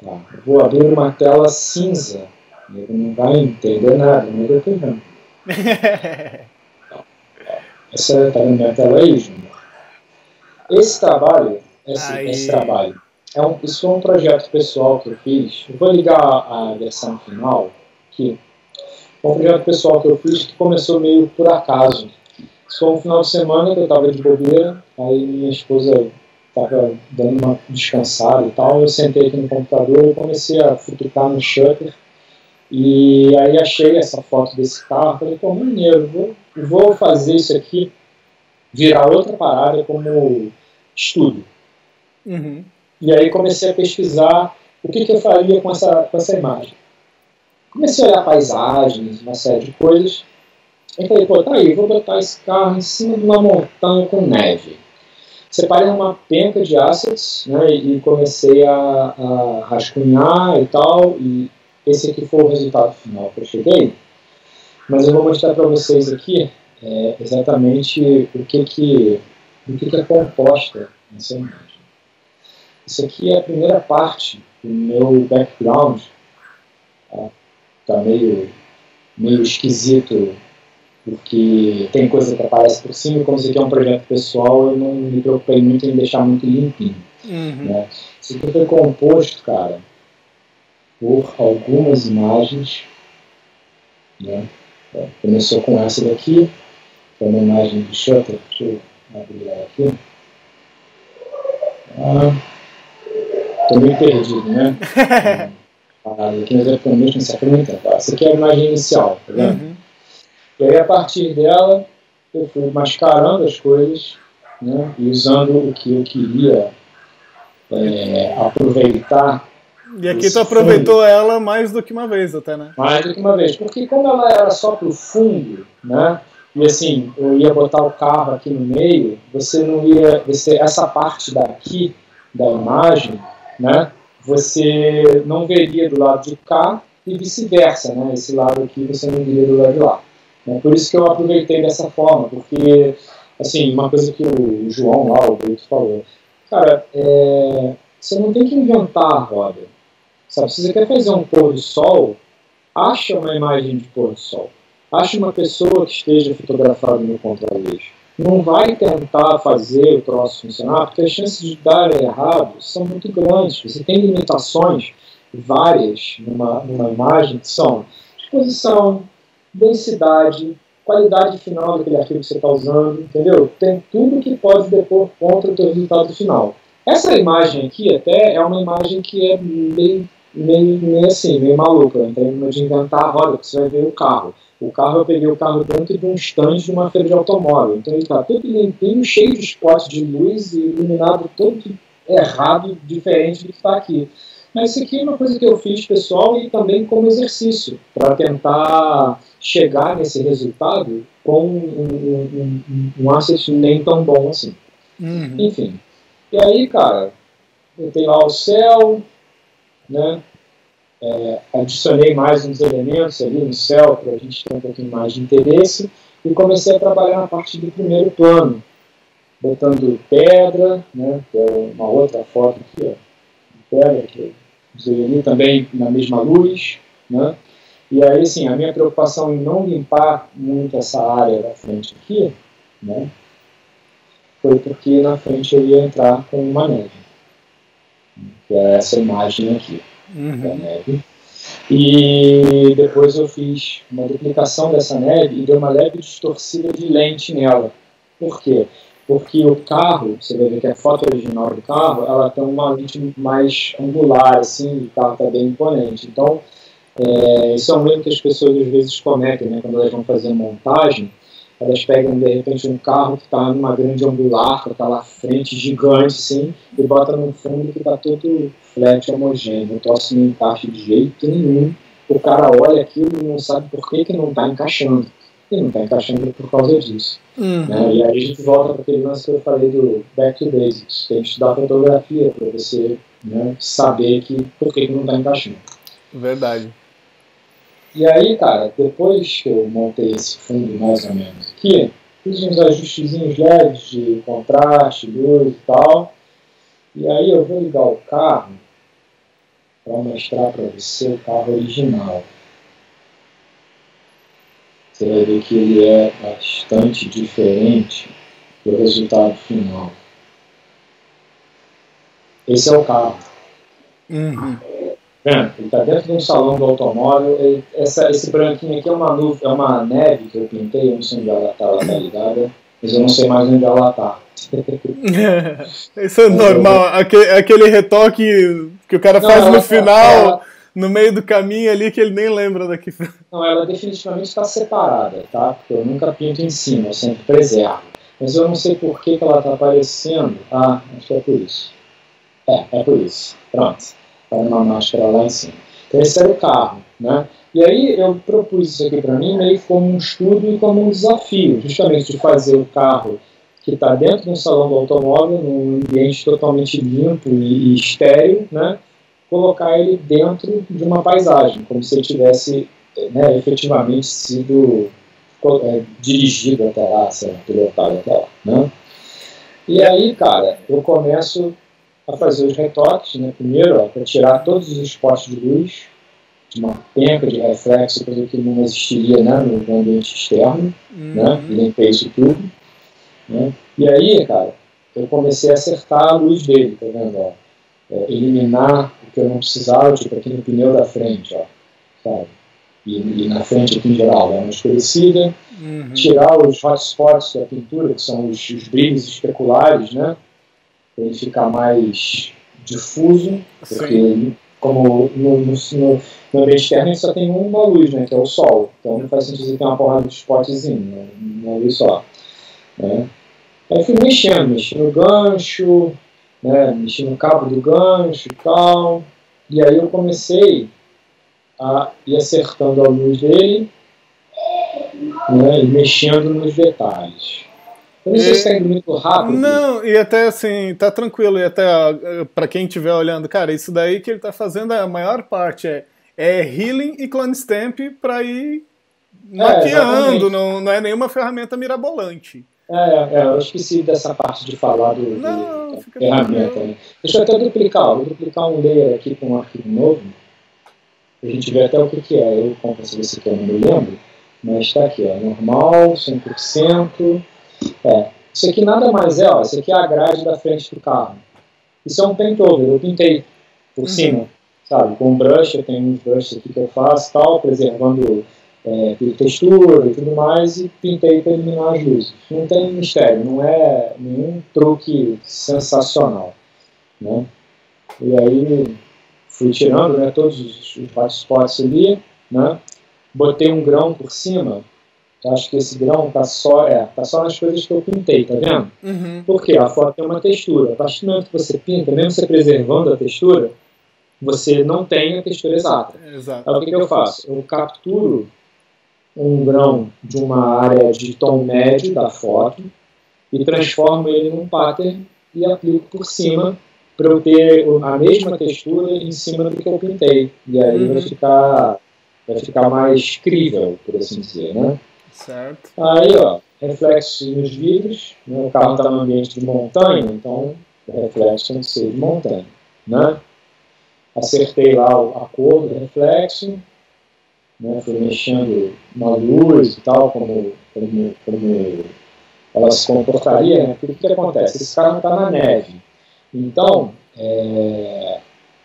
Tá. Vou abrir uma tela cinza. Ele não vai entender nada, não é determinado. Essa está na minha tela aí, Júnior. Esse trabalho, esse trabalho, isso é um projeto pessoal que eu fiz. Eu vou ligar a versão final aqui. É um projeto pessoal que eu fiz que começou meio por acaso. Isso foi um final de semana que eu estava de bobeira, aí minha esposa estava dando uma descansada e tal, eu sentei aqui no computador e comecei a futucar no Shutter, e aí achei essa foto desse carro, falei, pô, maneiro, vou fazer isso aqui virar outra parada como estudo. Uhum. E aí comecei a pesquisar o que eu faria com essa imagem. Comecei a olhar paisagens, uma série de coisas, e falei, pô, tá aí, vou botar esse carro em cima de uma montanha com neve. Separei uma penca de assets, né, e comecei a rascunhar e tal, e esse aqui foi o resultado final que eu cheguei. Mas eu vou mostrar para vocês aqui exatamente do que é composta essa imagem. Isso aqui é a primeira parte do meu background. Tá meio esquisito, porque tem coisa que aparece por cima, e como isso aqui é um projeto pessoal, eu não me preocupei muito em deixar muito limpinho. Uhum. Né? Isso aqui foi composto, cara, por algumas imagens. Né? Começou com essa daqui, que é uma imagem de Shutter. Deixa eu abrir ela aqui. Estou meio perdido, né? Aqui no exatamente nessa frente. Essa aqui é a imagem inicial, tá vendo? Uhum. E aí, a partir dela, eu fui mascarando as coisas, né, e usando o que eu queria aproveitar. E aqui tu aproveitou fundo. Ela mais do que uma vez até, né? Mais do que uma vez, porque como ela era só pro fundo, né, e assim, eu ia botar o carro aqui no meio, essa parte daqui da imagem, né, você não veria do lado de cá e vice-versa, né, esse lado aqui você não veria do lado de lá. Por isso que eu aproveitei dessa forma, porque, assim, uma coisa que o João lá, o Brito, falou, cara, você não tem que inventar a roda, sabe? Se você quer fazer um pôr do sol, acha uma imagem de pôr do sol, acha uma pessoa que esteja fotografada no contraluz. Não vai tentar fazer o troço funcionar, porque as chances de dar errado são muito grandes. Você tem limitações várias numa imagem, que são exposição, densidade, qualidade final daquele arquivo que você está usando, entendeu? Tem tudo que pode depor contra o teu resultado final. Essa imagem aqui até é uma imagem que é meio assim, meio maluca. Eu entrei numa de inventar a roda, porque você vai ver o carro. O carro, eu peguei o carro dentro de um stand de uma feira de automóvel. Então ele está todo limpinho, cheio de spots de luz e iluminado todo errado, diferente do que está aqui. Mas isso aqui é uma coisa que eu fiz, pessoal, e também como exercício, para tentar chegar nesse resultado com um asset nem tão bom assim. Uhum. Enfim. E aí, cara, eu tenho lá o céu, né? Adicionei mais uns elementos ali no céu para a gente ter um pouquinho mais de interesse e comecei a trabalhar na parte do primeiro plano, botando pedra, né? Que é uma outra foto aqui, ó, pedra que eu usei ali também na mesma luz, né? E aí, assim, a minha preocupação em não limpar muito essa área da frente aqui, né? Foi porque na frente eu ia entrar com uma neve, que é essa imagem aqui, da neve. E depois eu fiz uma duplicação dessa neve e dei uma leve distorcida de lente nela. Por quê? Porque o carro, você vai ver que a foto original do carro, ela tem uma lente mais angular, assim, o carro está bem imponente. Então, isso é um erro que as pessoas às vezes cometem, né? Quando elas vão fazer montagem, elas pegam de repente um carro que está numa grande angular, que está lá à frente, gigante, assim, e bota num fundo que está todo flat, homogêneo. O troço não encaixa de jeito nenhum. O cara olha aquilo e não sabe por que não está encaixando. E não está encaixando por causa disso. Né? E aí a gente volta para aquele lance que eu falei do back to basics. Tem que estudar fotografia para você, né, saber por que não está encaixando. Verdade. E aí, cara, depois que eu montei esse fundo mais ou menos aqui, fiz uns ajustezinhos leves de contraste, luz e tal. E aí eu vou ligar o carro para mostrar para você o carro original. Você vai ver que ele é bastante diferente do resultado final. Esse é o carro. Ele está dentro de um salão do automóvel. Esse branquinho aqui é uma neve que eu pintei. Eu não sei onde ela está ligada, mas eu não sei mais onde ela está. Isso é normal. Aquele retoque que o cara faz no final, no meio do caminho ali, que ele nem lembra daqui. Não, ela definitivamente está separada, tá? Porque eu nunca pinto em cima, eu sempre preservo. Mas eu não sei por que ela está aparecendo. Acho que é por isso. É por isso. Pronto. Uma máscara lá em cima. Então esse era o carro, né? E aí eu propus isso aqui para mim meio como um estudo e como um desafio, justamente de fazer o carro que está dentro de um salão do automóvel, num ambiente totalmente limpo e estéril, né? Colocar ele dentro de uma paisagem, como se ele tivesse, né, efetivamente sido dirigido até lá, pilotado até lá, né? E aí, cara, eu começo a fazer os retoques, né? Primeiro, para tirar todos os spots de luz, de uma penca de reflexo, coisa que não existiria, né, no ambiente externo, né? E limpei isso tudo, né? E aí, cara, eu comecei a acertar a luz dele, tá vendo? Ó? Eliminar o que eu não precisava, tipo aqui no pneu da frente, ó, sabe? E na frente aqui em geral, uma escurecida, tirar os hotspots da pintura, que são os brilhos especulares, né? Para ele ficar mais difuso, porque como no ambiente externo ele só tem uma luz, né, que é o sol, então não faz sentido ter uma porrada de spotzinho, né, uma luz só, né. Aí fui mexendo no gancho, né, mexi no cabo do gancho e tal, e aí eu comecei a ir acertando a luz dele, né, e mexendo nos detalhes. Eu não sei se está indo muito rápido. Não, e até assim, tá tranquilo. E até para quem estiver olhando, cara, isso daí que ele tá fazendo, a maior parte é healing e clone stamp para ir maquiando, não é nenhuma ferramenta mirabolante. Eu esqueci dessa parte de falar da ferramenta. Né? Deixa eu até duplicar, vou duplicar um layer aqui com um arquivo novo. a gente vê até o que é. Eu confesso esse aqui, eu não me lembro, mas está aqui, ó, normal, 100%. Isso aqui nada mais é, ó, isso aqui é a grade da frente do carro. Isso é um paint over, eu pintei por cima, sabe? Com brush, eu tenho uns brushes aqui que eu faço, tal, preservando textura e tudo mais, e pintei para eliminar as luzes. Não tem mistério, não é nenhum truque sensacional, né? E aí fui tirando, né, todos os white spots ali, né? Botei um grão por cima. Acho que esse grão tá só nas coisas que eu pintei, tá vendo? Porque a foto tem uma textura. A partir do momento que você pinta, mesmo você preservando a textura, você não tem a textura exata. Exato. Então o que eu faço? Eu capturo um grão de uma área de tom médio da foto e transformo ele num pattern e aplico por cima para eu ter a mesma textura em cima do que eu pintei. E aí vai ficar mais crível, por assim dizer, né? Certo. Aí, ó, reflexo nos vidros, né? O carro está no ambiente de montanha, então o reflexo tem que ser de montanha, né? Acertei lá a cor do reflexo, né? Fui mexendo na luz e tal, como ela se comportaria, né? Porque o que acontece? Esse carro está na neve, então,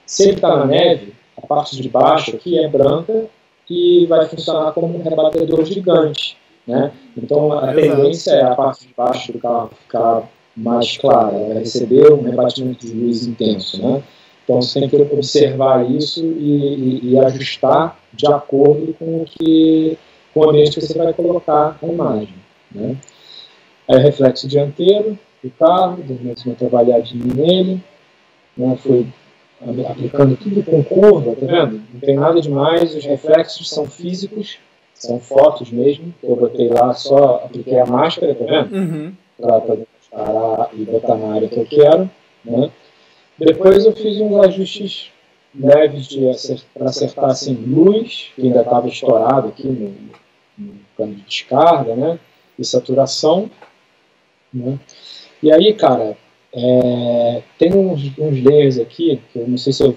se ele está na neve, a parte de baixo aqui é branca e vai funcionar como um rebatedor gigante, né? Então a tendência é a parte de baixo do carro ficar mais clara, vai receber um rebatimento de luz intenso, né? Então você tem que observar isso e ajustar de acordo com o ambiente que você vai colocar a imagem, né? Aí o reflexo dianteiro do carro, dei uma trabalhadinha nele, né? Fui aplicando tudo com curva, tá vendo? Não tem nada demais, os reflexos são físicos, são fotos mesmo, eu botei lá, só apliquei a máscara, tá vendo? Para parar e botar na área que eu quero, né? Depois eu fiz uns ajustes leves para acertar assim, luz, que ainda estava estourado aqui no cano de descarga, né? E saturação, né? E aí, cara, tem uns layers aqui, que eu não sei se eu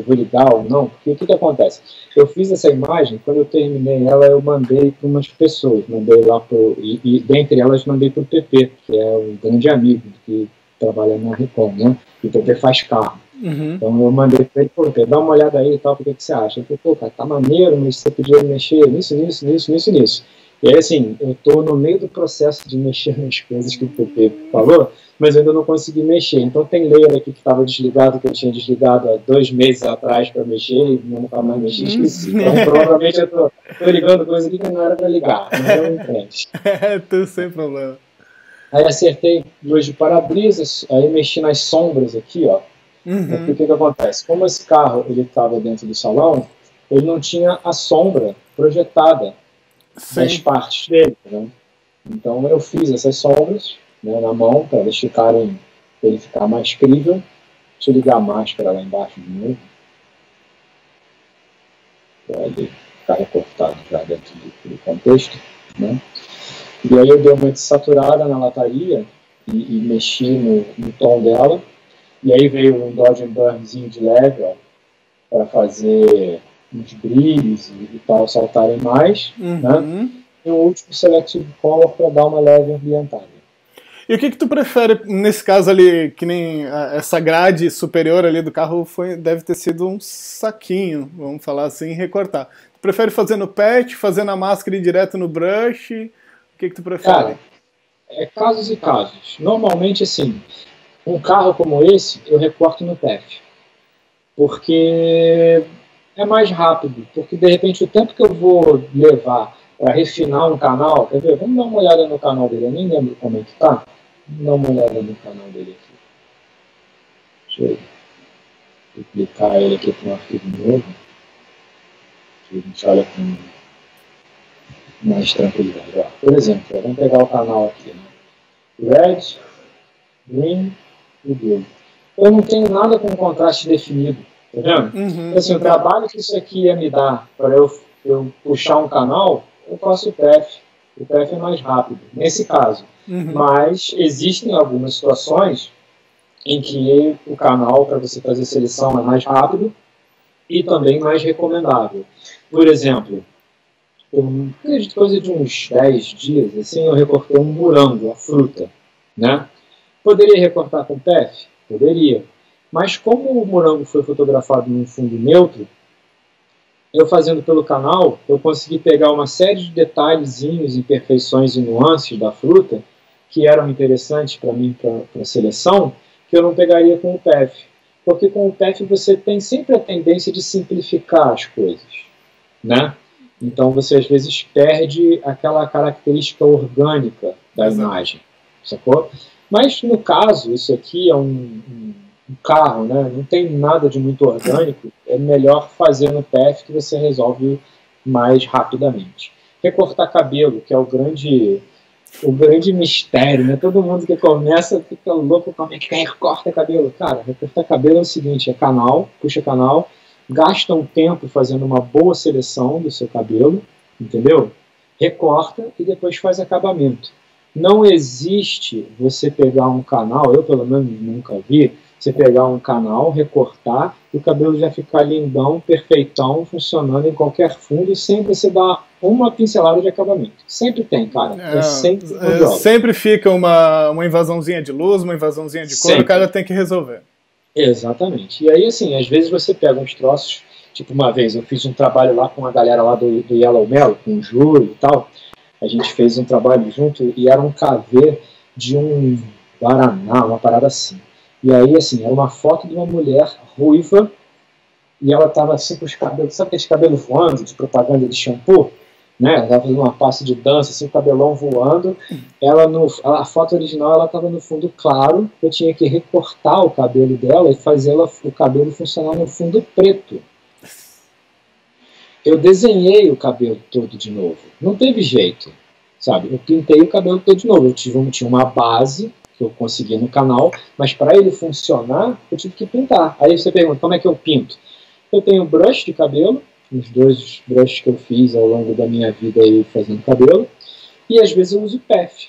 vou ligar ou não, porque o que acontece? Eu fiz essa imagem, quando eu terminei ela, eu mandei para umas pessoas, mandei lá e dentre elas mandei para o PP, que é um grande amigo que trabalha na Recon, né? E o PP faz carro. Então eu mandei para ele, pô, dá uma olhada aí e tal, o que você acha? Ele falou, pô, cara, tá maneiro, mas você podia mexer nisso. E aí, assim, eu tô no meio do processo de mexer nas coisas que o PP falou, mas eu ainda não consegui mexer. Então tem layer aqui que estava desligado, que eu tinha desligado há 2 meses atrás para mexer, e não estava mais mexendo, esqueci. Então provavelmente eu tô ligando coisa aqui que não era para ligar, mas eu não entendo. Tudo sem problema. Aí acertei luz de para-brisas, aí mexi nas sombras aqui, ó. Porque o que acontece? Como esse carro ele estava dentro do salão, ele não tinha a sombra projetada nas partes dele, né? Então eu fiz essas sombras, né, na mão para eles ficarem, para ele ficar mais crível. Deixa eu ligar a máscara lá embaixo de novo, para ele ficar recortado já dentro do contexto, né? E aí eu dei uma desaturada na lataria e mexi no tom dela. E aí veio um Dodge Burnzinho de leve, ó, para fazer uns brilhos e tal saltarem mais, né? E o último Selective Color para dar uma leve ambientada. E o que tu prefere nesse caso ali, que nem essa grade superior ali do carro deve ter sido um saquinho, vamos falar assim, recortar. Tu prefere fazer no patch, fazer na máscara e direto no brush? O que tu prefere? Cara, casos e casos. Normalmente, assim, um carro como esse, eu recorto no patch. Porque é mais rápido. Porque, de repente, o tempo que eu vou levar para refinar um canal... Quer ver? Vamos dar uma olhada no canal dele. Eu nem lembro como é que tá. Vamos dar uma olhada no canal dele aqui. Deixa eu duplicar ele aqui para um arquivo novo. Que a gente olha com mais tranquilidade. Ó, por exemplo, vamos pegar o canal aqui, né? Red, Green e Blue. Eu não tenho nada com contraste definido, tá vendo? Assim, o trabalho que isso aqui ia me dar para eu puxar um canal, eu faço o PF. O PF é mais rápido, nesse caso. Mas existem algumas situações em que o canal, para você fazer seleção, é mais rápido, e também mais recomendável. Por exemplo, coisa de uns 10 dias, assim, eu recortei um morango, a fruta, né? Poderia recortar com PEF? Poderia. Mas como o morango foi fotografado num fundo neutro, eu fazendo pelo canal, eu consegui pegar uma série de detalhezinhos, imperfeições e nuances da fruta que eram interessantes para mim, para a seleção, que eu não pegaria com o PEF. Porque com o PEF você tem sempre a tendência de simplificar as coisas, né? Então você às vezes perde aquela característica orgânica da imagem, sacou? Mas no caso, isso aqui é um carro, né? Não tem nada de muito orgânico, é melhor fazer no PF que você resolve mais rapidamente. Recortar cabelo, que é o grande mistério, né? Todo mundo que começa fica louco, como é que recorta cabelo? Cara, recortar cabelo é o seguinte, é canal, puxa canal, gasta um tempo fazendo uma boa seleção do seu cabelo, entendeu? Recorta e depois faz acabamento. Não existe você pegar um canal, eu pelo menos nunca vi, você pegar um canal, recortar, e o cabelo já ficar lindão, perfeitão, funcionando em qualquer fundo, sem você dar uma pincelada de acabamento. Sempre tem, cara. Sempre fica uma invasãozinha de luz, uma invasãozinha de cor, o cara tem que resolver. Exatamente. E aí, assim, às vezes você pega uns troços, tipo uma vez eu fiz um trabalho lá com a galera lá do Yellow Mel, com o Júlio e tal, a gente fez um trabalho junto e era um KV de um Guaraná, uma parada assim. E aí, assim, era uma foto de uma mulher ruiva e ela tava assim com os cabelos, sabe aqueles cabelos voando de propaganda de shampoo? Né? Ela tava fazendo uma passe de dança, assim, o cabelão voando. A foto original, ela tava no fundo claro, eu tinha que recortar o cabelo dela e fazer o cabelo funcionar no fundo preto. Eu desenhei o cabelo todo de novo. Não teve jeito, sabe? Eu pintei o cabelo todo de novo. Eu tinha uma base que eu consegui no canal, mas para ele funcionar, eu tive que pintar. Aí você pergunta, como é que eu pinto? Eu tenho brush de cabelo, os 2 brushes que eu fiz ao longo da minha vida aí fazendo cabelo, e às vezes eu uso PEF,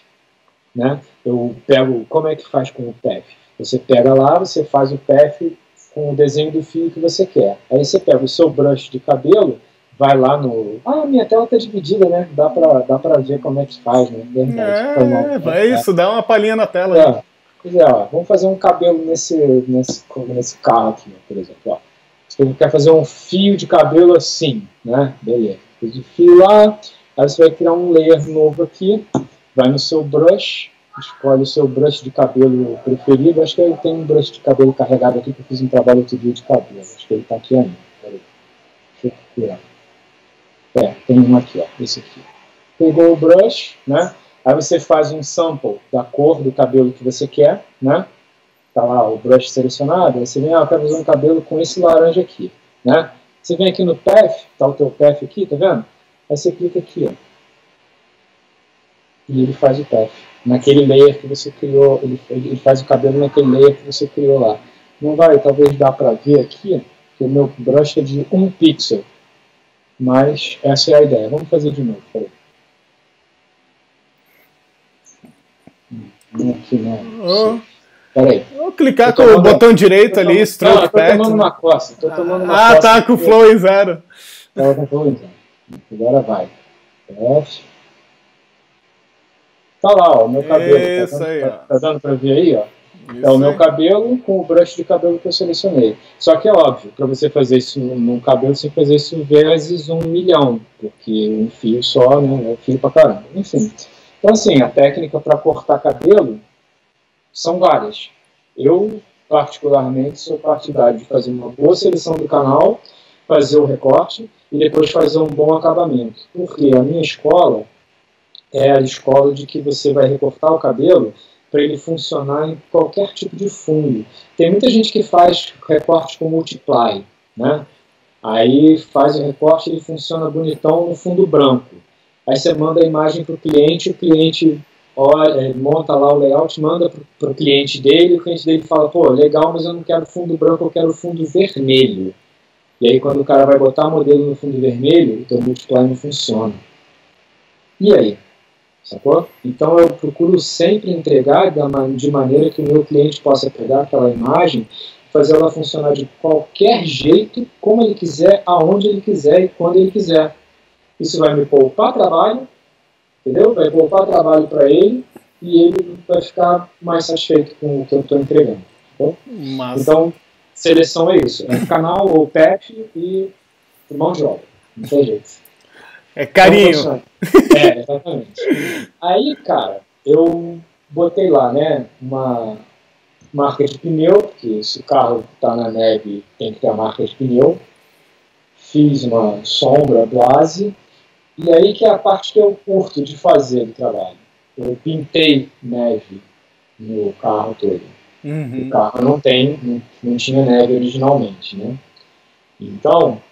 né? Eu pego, como é que faz com o PEF? Você pega lá, você faz o PEF com o desenho do fio que você quer. Aí você pega o seu brush de cabelo, vai lá no... Ah, minha tela tá dividida, né? Dá pra ver como é que faz, né? Verdade. É isso, dá uma palhinha na tela. Pois é, ó, vamos fazer um cabelo nesse carro aqui, por exemplo. Ó. Você quer fazer um fio de cabelo assim, né? Beleza. Fiz o fio lá, aí você vai criar um layer novo aqui, vai no seu brush, escolhe o seu brush de cabelo preferido. Acho que eu tenho um brush de cabelo carregado aqui, que eu fiz um trabalho outro dia de cabelo. Acho que ele tá aqui ainda. Peraí. Deixa eu procurar. Tem um aqui, ó, esse aqui. Pegou o brush, né? Aí você faz um sample da cor do cabelo que você quer, né? Tá lá o brush selecionado, aí você vem, eu quero fazer um cabelo com esse laranja aqui, né? Você vem aqui no PEF, tá o teu PEF aqui, tá vendo? Aí você clica aqui, ó. E ele faz o PEF. Naquele layer que você criou, ele faz o cabelo naquele layer que você criou lá. Não vai, talvez dá pra ver aqui, que o meu brush é de 1 pixel. Mas essa é a ideia. Vamos fazer de novo. Peraí. Aqui não. Peraí. Vou clicar com o botão direito ali, stroke pattern. Tô tomando uma coça. Tá com o flow em 0. Tá com o flow em 0. Agora vai. Tá lá, ó, o meu cabelo. Isso aí, ó. Tá dando pra ver aí, ó? Isso é o meu cabelo com o brush de cabelo que eu selecionei. Só que é óbvio, para você fazer isso num cabelo, você tem que fazer isso vezes 1 milhão, porque um fio só, né, é fio pra caramba. Enfim. Então, assim, a técnica para cortar cabelo são várias. Eu, particularmente, sou partidário de fazer uma boa seleção do canal, fazer o recorte e depois fazer um bom acabamento. Porque a minha escola é a escola de que você vai recortar o cabelo para ele funcionar em qualquer tipo de fundo. Tem muita gente que faz recorte com multiply, né? Aí faz o recorte e ele funciona bonitão no fundo branco. Aí você manda a imagem para o cliente olha, monta lá o layout, manda para o cliente dele fala, pô, legal, mas eu não quero fundo branco, eu quero fundo vermelho. E aí quando o cara vai botar o modelo no fundo vermelho, o teu multiply não funciona. E aí? Sacou? Então eu procuro sempre entregar de maneira que o meu cliente possa pegar aquela imagem fazer ela funcionar de qualquer jeito, como ele quiser, aonde ele quiser e quando ele quiser. Isso vai me poupar trabalho, entendeu? Vai poupar trabalho para ele e ele vai ficar mais satisfeito com o que eu estou entregando. Tá? Então, seleção é isso. É canal ou PEP e mão de obra. Não tem jeito. É carinho. Exatamente. Aí, cara, eu botei lá, né, uma marca de pneu, porque se o carro está na neve tem que ter a marca de pneu. Fiz uma sombra base. E aí que é a parte que eu curto de fazer do trabalho. Eu pintei neve no carro todo. O carro não tinha neve originalmente, né? Então,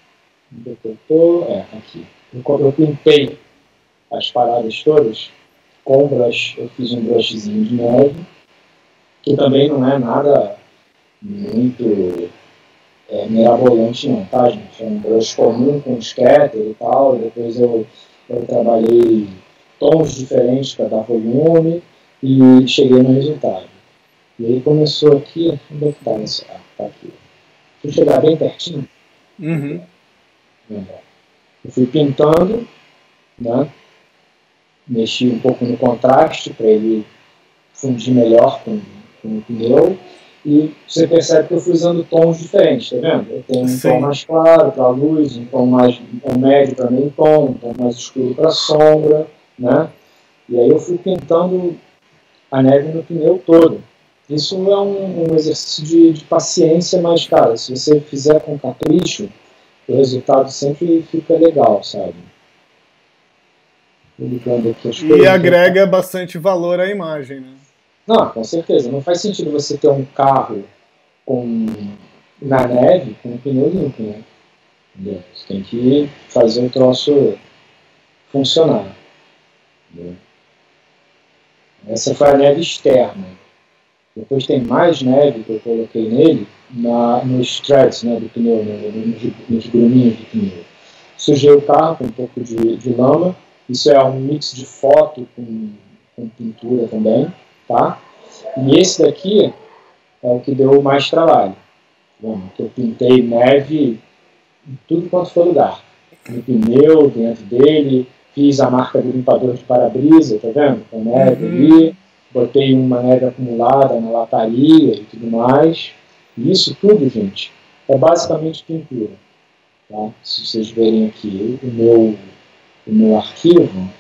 aqui. Eu pintei as paradas todas com brush. Eu fiz um brushzinho de neve, que também não é nada muito mirabolante não, tá, gente? É um brush comum com scatter e tal, e depois eu trabalhei tons diferentes para dar volume e cheguei no resultado. E aí começou aqui, onde é que tá isso? Ah, tá aqui. Deixa eu chegar bem pertinho. Eu fui pintando, né? Mexi um pouco no contraste para ele fundir melhor com o pneu. E você percebe que eu fui usando tons diferentes, tá vendo? Eu tenho um tom mais claro para a luz, um tom médio para meio tom, um tom mais escuro para a sombra, né? E aí eu fui pintando a neve no pneu todo. Isso é um exercício de paciência, mas, cara, se você fizer com capricho, o resultado sempre fica legal, sabe? E agrega bastante valor à imagem, né? Não, com certeza. Não faz sentido você ter um carro na neve com um pneu limpo, né? Entendeu? Você tem que fazer o troço funcionar. Entendeu? Essa foi a neve externa. Depois tem mais neve que eu coloquei nele nos threads, né, do pneu, nos gruminhos do pneu. Sujei o carro com um pouco de lama. Isso é um mix de foto com pintura também. Tá? E esse daqui é o que deu mais trabalho. Bom, eu pintei neve em tudo quanto foi lugar. No pneu, dentro dele, fiz a marca do limpador de para-brisa, tá vendo? Com neve ali, botei uma neve acumulada na lataria e tudo mais. E isso tudo, gente, é basicamente pintura. Tá? Se vocês verem aqui o meu arquivo,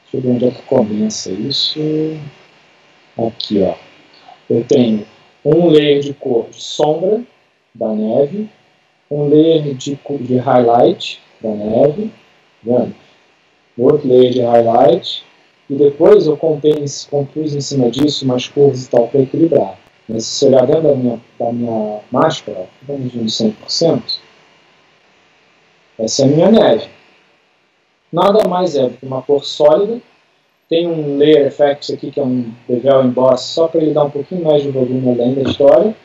deixa eu ver onde é que começa isso. Aqui, ó, eu tenho um layer de cor de sombra da neve, um layer de highlight da neve, vendo? Outro layer de highlight, e depois eu compus em cima disso umas cores e tal para equilibrar. Mas se você olhar dentro da minha máscara, vamos de 100%, essa é a minha neve. Nada mais é do que uma cor sólida. Tem um Layer Effects aqui, que é um Bevel Emboss, só para ele dar um pouquinho mais de volume além da história.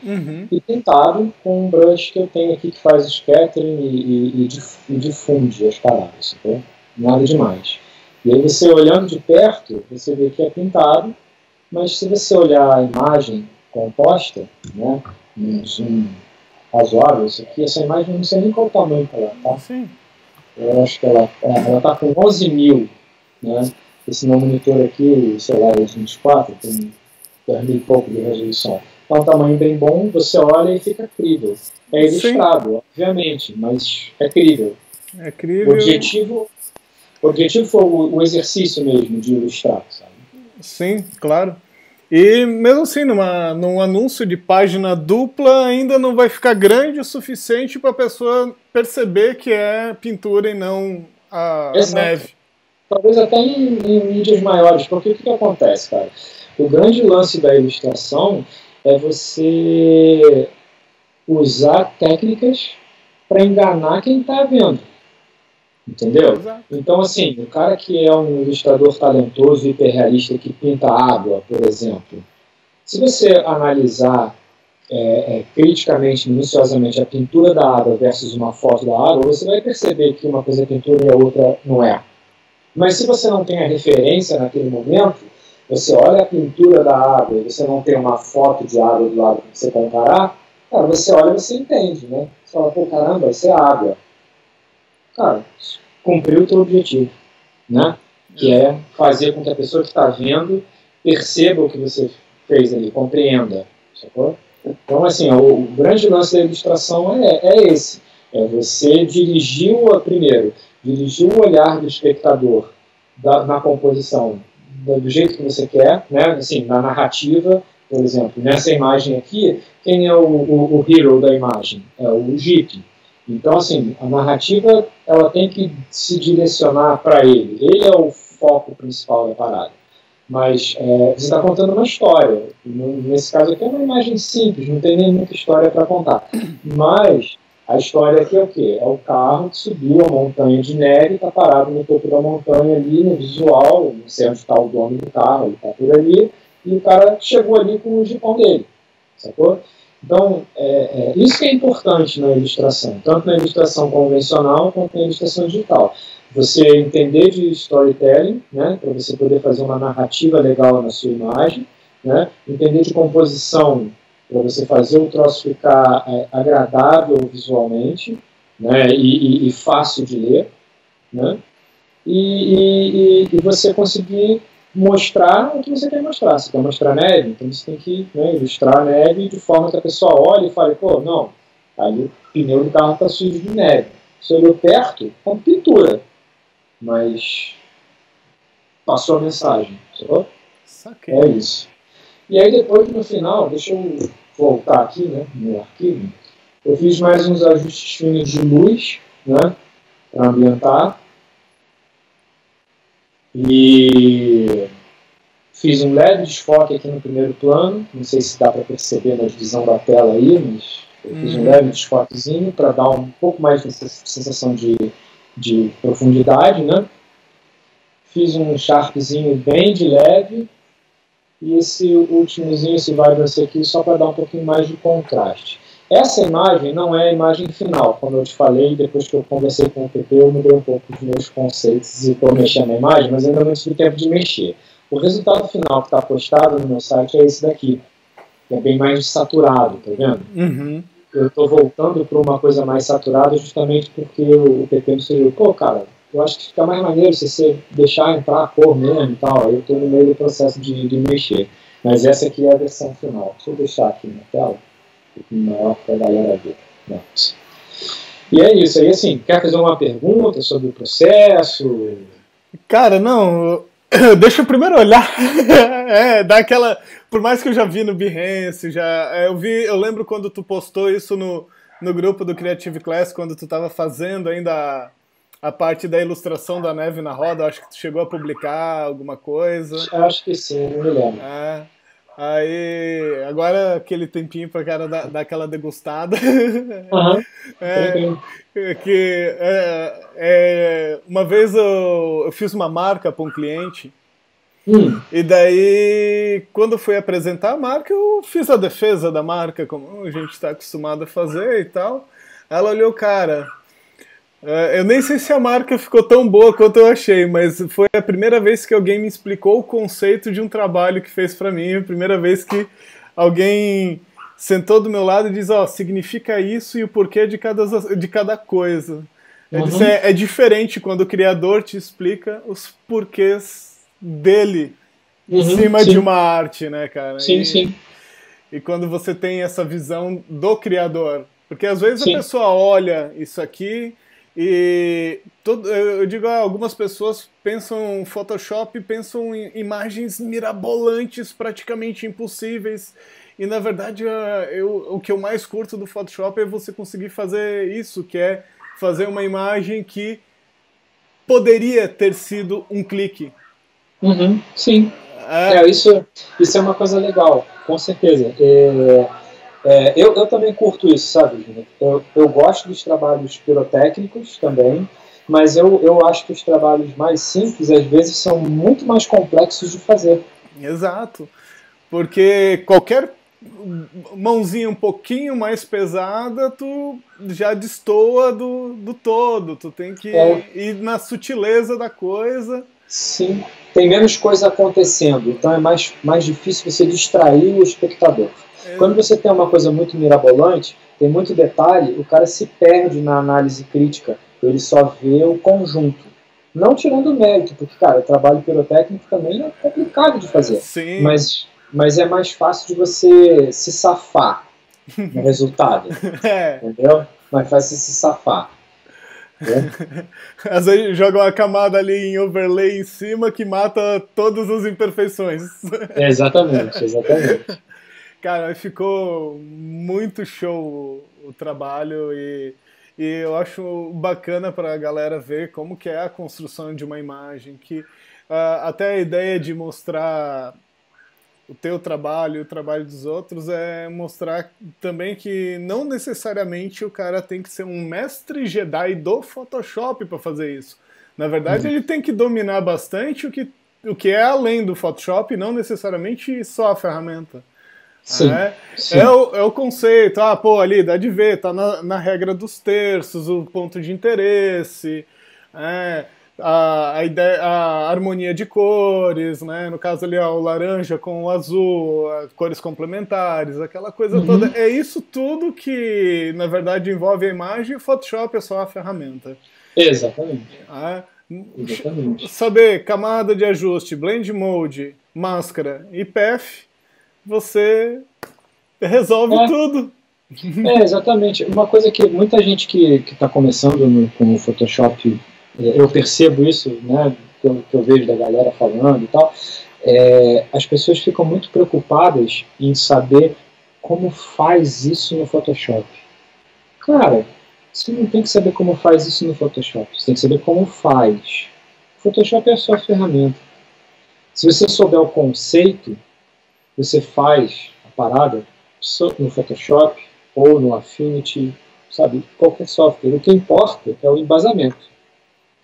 E pintado com um brush que eu tenho aqui que faz scattering e difunde as paradas. Tá? Nada demais. E aí você olhando de perto, você vê que é pintado, mas se você olhar a imagem composta, né, um zoom razoável, essa imagem não sei nem qual o tamanho que ela tá. Eu acho que ela tá com 11.000, né? Esse meu monitor aqui, sei lá, é 24, tem 2.000 e pouco de resolução. É um tamanho bem bom, você olha e fica crível. É ilustrado, obviamente, mas é crível. É crível. O objetivo foi o exercício mesmo de ilustrar, sabe? Sim, claro. E mesmo assim, num anúncio de página dupla, ainda não vai ficar grande o suficiente para a pessoa perceber que é pintura e não a neve. Talvez até em mídias maiores, porque o que acontece, cara? O grande lance da ilustração é você usar técnicas para enganar quem está vendo. Entendeu? Exato. Então, assim, o cara que é um ilustrador talentoso e hiperrealista que pinta água, por exemplo, se você analisar criticamente, minuciosamente, a pintura da água versus uma foto da água, você vai perceber que uma coisa é pintura e a outra não é. Mas se você não tem a referência naquele momento, você olha a pintura da água e você não tem uma foto de água do lado para você comparar, Cara, você olha e você entende, né? Você fala, pô, caramba, isso é água. Cara, cumpriu o teu objetivo, né? Que é fazer com que a pessoa que está vendo perceba o que você fez ali, compreenda, sacou? Então, assim, o grande lance da ilustração é esse. É você primeiro, dirigir o olhar do espectador na composição do jeito que você quer, né? Assim, na narrativa, por exemplo, nessa imagem aqui, quem é o hero da imagem? É o Jeep. Então, assim, a narrativa ela tem que se direcionar para ele. Ele é o foco principal da parada. Mas você está contando uma história. Nesse caso aqui é uma imagem simples, não tem nem muita história para contar. Mas a história aqui é o quê? É o carro que subiu a montanha de neve, está parado no topo da montanha ali, no visual, não sei onde está o dono do carro, ele está por ali, e o cara chegou ali com o jipão dele, sacou? Então, isso que é importante na ilustração, tanto na ilustração convencional quanto na ilustração digital. Você entender de storytelling, né, para você poder fazer uma narrativa legal na sua imagem, né, entender de composição, para você fazer o troço ficar agradável visualmente, né, e fácil de ler, né, e você conseguir mostrar o que você quer mostrar. Você quer mostrar neve, então você tem que, né, ilustrar a neve de forma que a pessoa olhe e fale, pô, não, ali o pneu do carro está sujo de neve. Se olhou perto, é uma pintura, mas passou a mensagem, sabe? Saquei. É isso. E aí depois, no final, deixa eu voltar aqui, né, no meu arquivo, eu fiz mais uns ajustes finos de luz, né, para ambientar. E fiz um leve desfoque aqui no primeiro plano, não sei se dá para perceber na divisão da tela aí, mas eu fiz um leve desfoquezinho para dar um pouco mais de sensação de profundidade, né? Fiz um sharpzinho bem de leve e esse últimozinho, esse vibrance aqui, só para dar um pouquinho mais de contraste. Essa imagem não é a imagem final, como eu te falei, depois que eu conversei com o PP, eu mudei um pouco os meus conceitos e estou mexendo na imagem, mas ainda não tive tempo de mexer. O resultado final que está postado no meu site é esse daqui, que é bem mais saturado, tá vendo? Uhum. Eu estou voltando para uma coisa mais saturada justamente porque o PP me sugeriu, pô, cara, eu acho que fica mais maneiro se você deixar entrar a cor mesmo e tal. Aí eu estou no meio do processo de mexer. Mas essa aqui é a versão final. Deixa eu deixar aqui na tela, um pouquinho maior para a galera ver. Pronto. E é isso. Aí, assim, quer fazer uma pergunta sobre o processo? Cara, não... Deixa eu primeiro olhar. Dá aquela... Por mais que eu já vi no Behance, eu lembro quando tu postou isso no grupo do Creative Class, quando tu estava fazendo ainda a parte da ilustração da neve na roda, acho que tu chegou a publicar alguma coisa. Acho que sim, não me lembro. Aí, agora aquele tempinho para cara dar aquela degustada. Uhum. Uma vez eu fiz uma marca para um cliente. E daí, quando fui apresentar a marca, eu fiz a defesa da marca, como a gente está acostumado a fazer e tal. Ela olhou, cara, eu nem sei se a marca ficou tão boa quanto eu achei, mas foi a primeira vez que alguém me explicou o conceito de um trabalho que fez para mim, a primeira vez que alguém sentou do meu lado e disse, significa isso e o porquê de cada coisa. Eu disse, é diferente quando o criador te explica os porquês dele em cima de uma arte, né, cara? Sim. E quando você tem essa visão do criador, porque às vezes a pessoa olha isso aqui e eu digo, algumas pessoas pensam em Photoshop, pensam em imagens mirabolantes, praticamente impossíveis, e na verdade o que eu mais curto do Photoshop é você conseguir fazer isso, que é fazer uma imagem que poderia ter sido um clique. Sim. Isso é uma coisa legal, com certeza. Eu também curto isso, sabe, Júnior? Eu gosto dos trabalhos pirotécnicos também, mas eu acho que os trabalhos mais simples, às vezes, são muito mais complexos de fazer. Exato. Porque qualquer mãozinha um pouquinho mais pesada, tu já destoa do todo. Tu tem que ir na sutileza da coisa. Sim, tem menos coisa acontecendo, então é mais difícil você distrair o espectador. Quando você tem uma coisa muito mirabolante, tem muito detalhe, o cara se perde na análise crítica, ele só vê o conjunto. Não tirando o mérito, porque, cara, o trabalho pirotécnico também é complicado de fazer. Sim. Mas é mais fácil de você se safar no resultado. Entendeu? Mais fácil de se safar. Às vezes joga uma camada ali em overlay em cima que mata todas as imperfeições. Exatamente. Cara, ficou muito show o trabalho e eu acho bacana para a galera ver como que é a construção de uma imagem, que até a ideia de mostrar o teu trabalho e o trabalho dos outros é mostrar também que não necessariamente o cara tem que ser um mestre Jedi do Photoshop para fazer isso. Na verdade, ele tem que dominar bastante o que é além do Photoshop, não necessariamente só a ferramenta. Sim, sim. É o conceito. Pô, ali dá de ver, tá na regra dos terços, o ponto de interesse, a ideia, a harmonia de cores, né? No caso ali, o laranja com o azul, cores complementares, aquela coisa toda. É isso tudo que, na verdade, envolve a imagem, e o Photoshop é só a ferramenta. Exatamente. Exatamente. Saber camada de ajuste, blend mode, máscara e path, você resolve tudo. Exatamente. Uma coisa que muita gente que está começando com o Photoshop, eu percebo isso, né, que eu vejo da galera falando e tal, as pessoas ficam muito preocupadas em saber como faz isso no Photoshop. Cara, você não tem que saber como faz isso no Photoshop, você tem que saber como faz. O Photoshop é só a ferramenta. Se você souber o conceito, você faz a parada no Photoshop ou no Affinity, sabe, qualquer software. O que importa é o embasamento,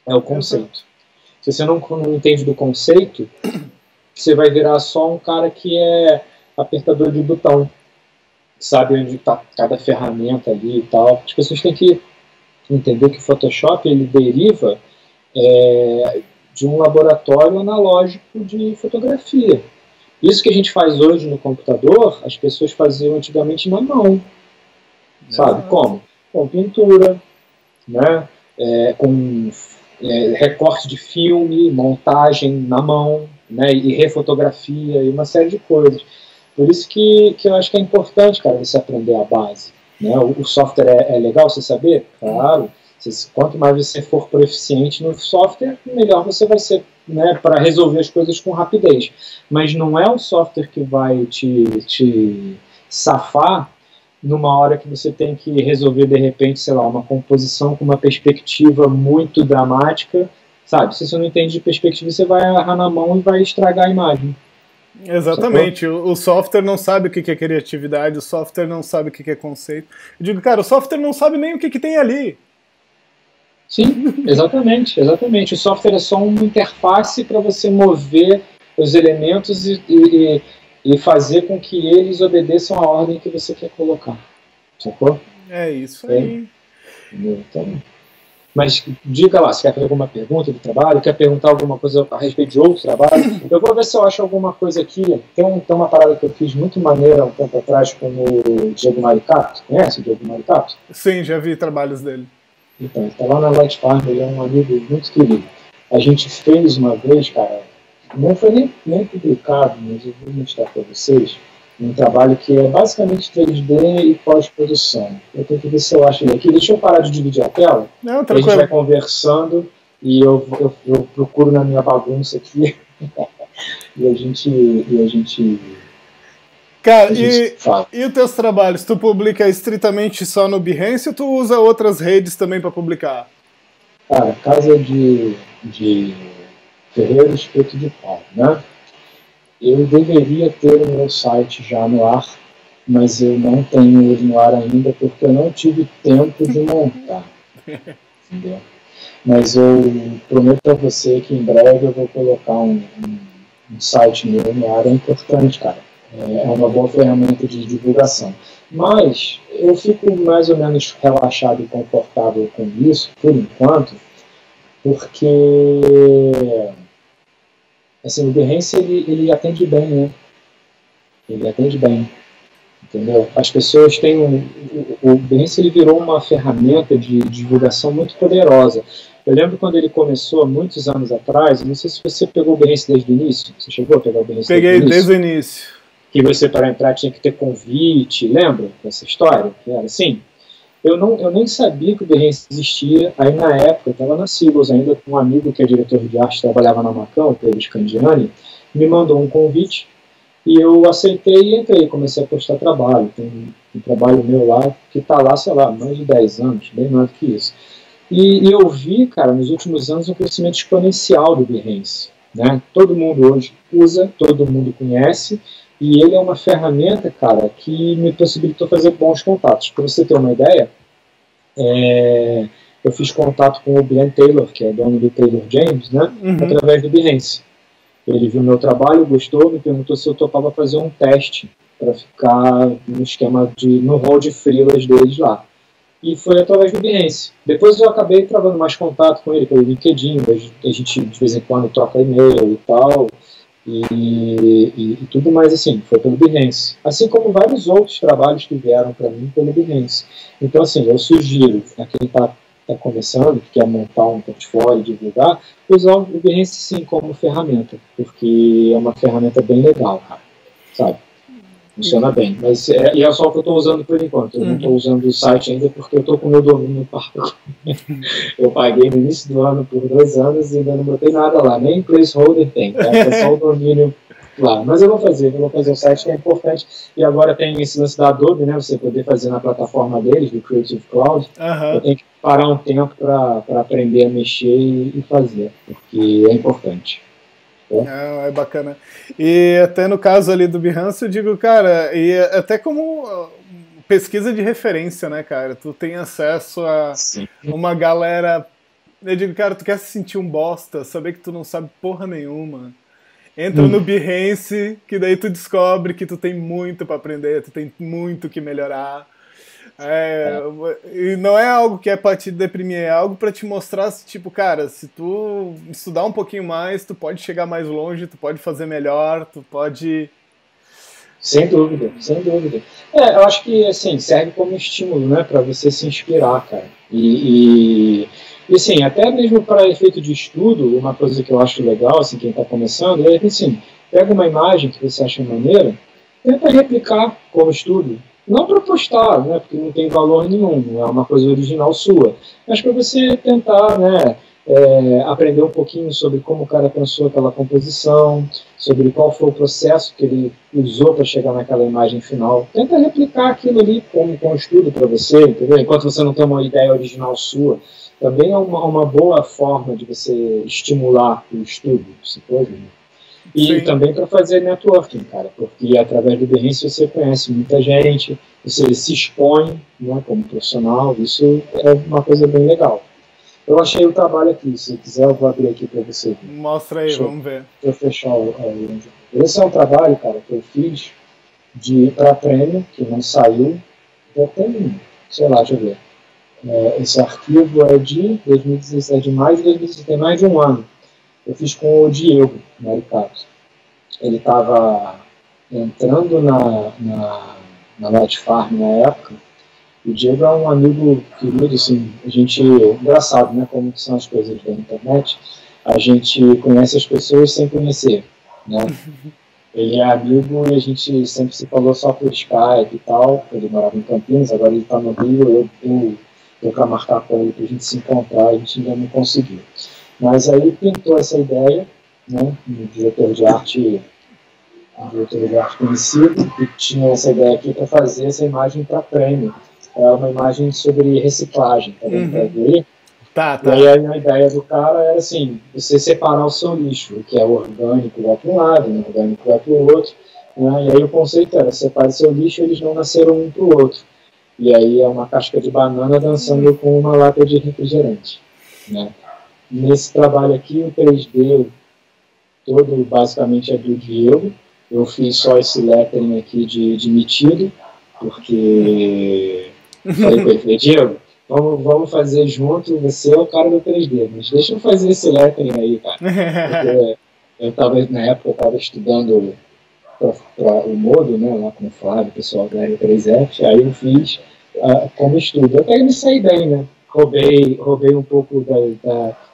é o conceito. Se você não entende do conceito, você vai virar só um cara que é apertador de botão, sabe onde está cada ferramenta ali e tal. As pessoas têm que entender que o Photoshop ele deriva de um laboratório analógico de fotografia. Isso que a gente faz hoje no computador, as pessoas faziam antigamente na mão. Sabe como? Com pintura, né? Com recorte de filme, montagem na mão, né? E refotografia e uma série de coisas. Por isso que eu acho que é importante, cara, você aprender a base. Né? O software é legal você saber? Claro. Quanto mais você for proficiente no software, melhor você vai ser, né, para resolver as coisas com rapidez. Mas não é o software que vai te safar numa hora que você tem que resolver, de repente, sei lá, uma composição com uma perspectiva muito dramática, sabe? Se você não entende de perspectiva, você vai agarrar na mão e vai estragar a imagem. Exatamente, o software não sabe o que é criatividade, o software não sabe o que é conceito. Eu digo, cara, o software não sabe nem o que tem ali. Sim, exatamente. O software é só uma interface para você mover os elementos e fazer com que eles obedeçam a ordem que você quer colocar. Sacou? É isso aí. Então, mas diga lá, você quer fazer alguma pergunta do trabalho? Quer perguntar alguma coisa a respeito de outro trabalho? Eu vou ver se eu acho alguma coisa aqui. Tem uma parada que eu fiz muito maneira um tempo atrás com o Diego Maricato. Conhece o Diego Maricato? Sim, já vi trabalhos dele. Então, ele está lá na Light Farm, ele é um amigo muito querido. A gente fez uma vez, cara, não foi nem publicado, mas eu vou mostrar para vocês, um trabalho que é basicamente 3D e pós-produção. Eu tenho que ver se eu acho ele aqui. Deixa eu parar de dividir a tela. Não, a gente vai conversando e eu procuro na minha bagunça aqui e a gente Cara, e os teus trabalhos? Tu publica estritamente só no Behance ou tu usa outras redes também para publicar? Cara, Casa de Ferreiro Espeto de Pau, né? Eu deveria ter o meu site já no ar, mas eu não tenho ele no ar ainda porque eu não tive tempo de montar. Entendeu? Mas eu prometo a você que em breve eu vou colocar um site meu no ar. É importante, cara. É uma boa ferramenta de divulgação. Mas eu fico mais ou menos relaxado e confortável com isso, por enquanto, porque assim, o Behance ele atende bem, né? Ele atende bem. entendeu? As pessoas têm o Behance, ele virou uma ferramenta de divulgação muito poderosa. Eu lembro quando ele começou, há muitos anos atrás, não sei se você pegou o Behance desde o início. Você chegou a pegar o Behance desde o início? Peguei desde o início. Que você, para entrar, tinha que ter convite, lembra dessa história? Que era assim? Eu nem sabia que o Behance existia. Aí, na época, eu estava na Seagulls ainda, com um amigo que é diretor de arte, trabalhava na Macão, o Pedro Scandiani, me mandou um convite, e eu aceitei e entrei, comecei a postar trabalho. Tem um trabalho meu lá, que está lá, sei lá, mais de 10 anos, bem mais do que isso. E eu vi, cara, nos últimos anos, um crescimento exponencial do Behance, né? Todo mundo hoje usa, todo mundo conhece, e ele é uma ferramenta, cara, que me possibilitou fazer bons contatos. Para você ter uma ideia, eu fiz contato com o Glenn Taylor, que é dono do Taylor James, né? Através do Behance. Ele viu meu trabalho, gostou, me perguntou se eu topava fazer um teste para ficar no esquema no rol de freelas deles lá. E foi através do Behance. Depois eu acabei travando mais contato com ele pelo LinkedIn, a gente de vez em quando troca e-mail e tal, e tudo mais assim, foi pelo Behance. Assim como vários outros trabalhos que vieram para mim pelo Behance. Então, assim, eu sugiro a quem está começando, que quer montar um portfólio, divulgar, usar o Behance sim como ferramenta, porque é uma ferramenta bem legal, cara, sabe? Funciona bem, mas é só o que eu estou usando por enquanto. Eu não estou usando o site ainda porque eu estou com o meu domínio pago. Eu paguei no início do ano por 2 anos e ainda não botei nada lá, nem placeholder tem, tá? É só o domínio lá. Mas eu vou fazer o site, que é importante. E agora tem esse lance da Adobe, né? Você poder fazer na plataforma deles, do Creative Cloud. Eu tenho que parar um tempo para aprender a mexer e fazer, porque é importante. É bacana. E até no caso ali do Behance, eu digo, cara, e até como pesquisa de referência, né, cara? Tu tem acesso a uma galera. Eu digo, cara, tu quer se sentir um bosta, saber que tu não sabe porra nenhuma. Entra no Behance, que daí tu descobre que tu tem muito pra aprender, tu tem muito que melhorar. E não é algo que é pra te deprimir, é algo pra te mostrar, tipo, cara, se tu estudar um pouquinho mais, tu pode chegar mais longe, tu pode fazer melhor, tu pode... Sem dúvida, sem dúvida. Eu acho que, assim, serve como estímulo, né, pra você se inspirar, cara. E assim, até mesmo para efeito de estudo, uma coisa que eu acho legal, assim, quem tá começando, é que, assim, pega uma imagem que você acha maneira, tenta replicar como estudo. Não para postar, né, porque não tem valor nenhum, não é uma coisa original sua, mas para você tentar, né, aprender um pouquinho sobre como o cara pensou aquela composição, sobre qual foi o processo que ele usou para chegar naquela imagem final. Tenta replicar aquilo ali como estudo para você, entendeu? Enquanto você não tem uma ideia original sua. Também é uma boa forma de você estimular o estudo, se pode, né? E também para fazer networking, cara, porque através do Behance você conhece muita gente, você se expõe, né, como profissional, isso é uma coisa bem legal. Eu achei o trabalho aqui, se quiser eu vou abrir aqui para você. Mostra aí, vamos ver. Deixa eu fechar o... Esse é um trabalho, cara, que eu fiz para prêmio, que não saiu, já tem, sei lá, deixa eu ver. Esse arquivo é de 2016, de maio de 2016, tem mais de um ano. Eu fiz com o Diego Maricato. Ele estava entrando na Light Farm na época. O Diego é um amigo querido, assim, a gente, engraçado, né, como são as coisas da internet, a gente conhece as pessoas sem conhecer, né? Ele é amigo e a gente sempre se falou só por Skype e tal, ele morava em Campinas, agora ele está no Rio, eu para marcar com ele para a gente se encontrar, a gente ainda não conseguiu. Mas aí pintou essa ideia, né, um diretor de arte conhecido, que tinha essa ideia aqui para fazer essa imagem para prêmio. É uma imagem sobre reciclagem, tá vendo? Tá. E aí a ideia do cara era assim, você separar o seu lixo, o que é orgânico vai para um lado, o orgânico vai para o outro, né? E aí o conceito era, separe seu lixo, eles não nasceram um para o outro. E aí é uma casca de banana dançando com uma lata de refrigerante, né? Nesse trabalho aqui, o 3D todo basicamente é do Diego. Eu fiz só esse lettering aqui de metido, porque falei com ele, Diego, vamos fazer junto, você é o cara do 3D, mas deixa eu fazer esse lettering aí, cara. Porque na época eu estava estudando para o Modo, né, lá com o Flávio, o pessoal da R3F, aí eu fiz como estudo. Até me saí bem, né? Roubei um pouco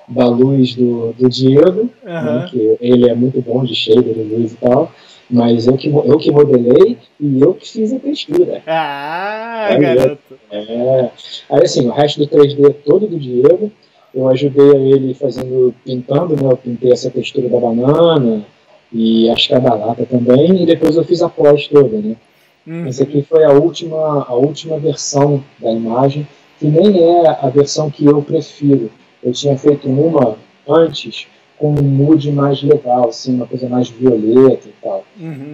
da luz do Diego, né, que ele é muito bom de shader e luz e tal, mas eu que modelei e eu que fiz a textura. Garoto! Aí assim, o resto do 3D é todo do Diego, eu ajudei a ele pintando, né, eu pintei essa textura da banana e acho que a da lata também, e depois eu fiz a pós toda, né. Essa aqui foi a última versão da imagem, que nem é a versão que eu prefiro. Eu tinha feito uma antes com um mood mais legal, assim, uma coisa mais violeta e tal.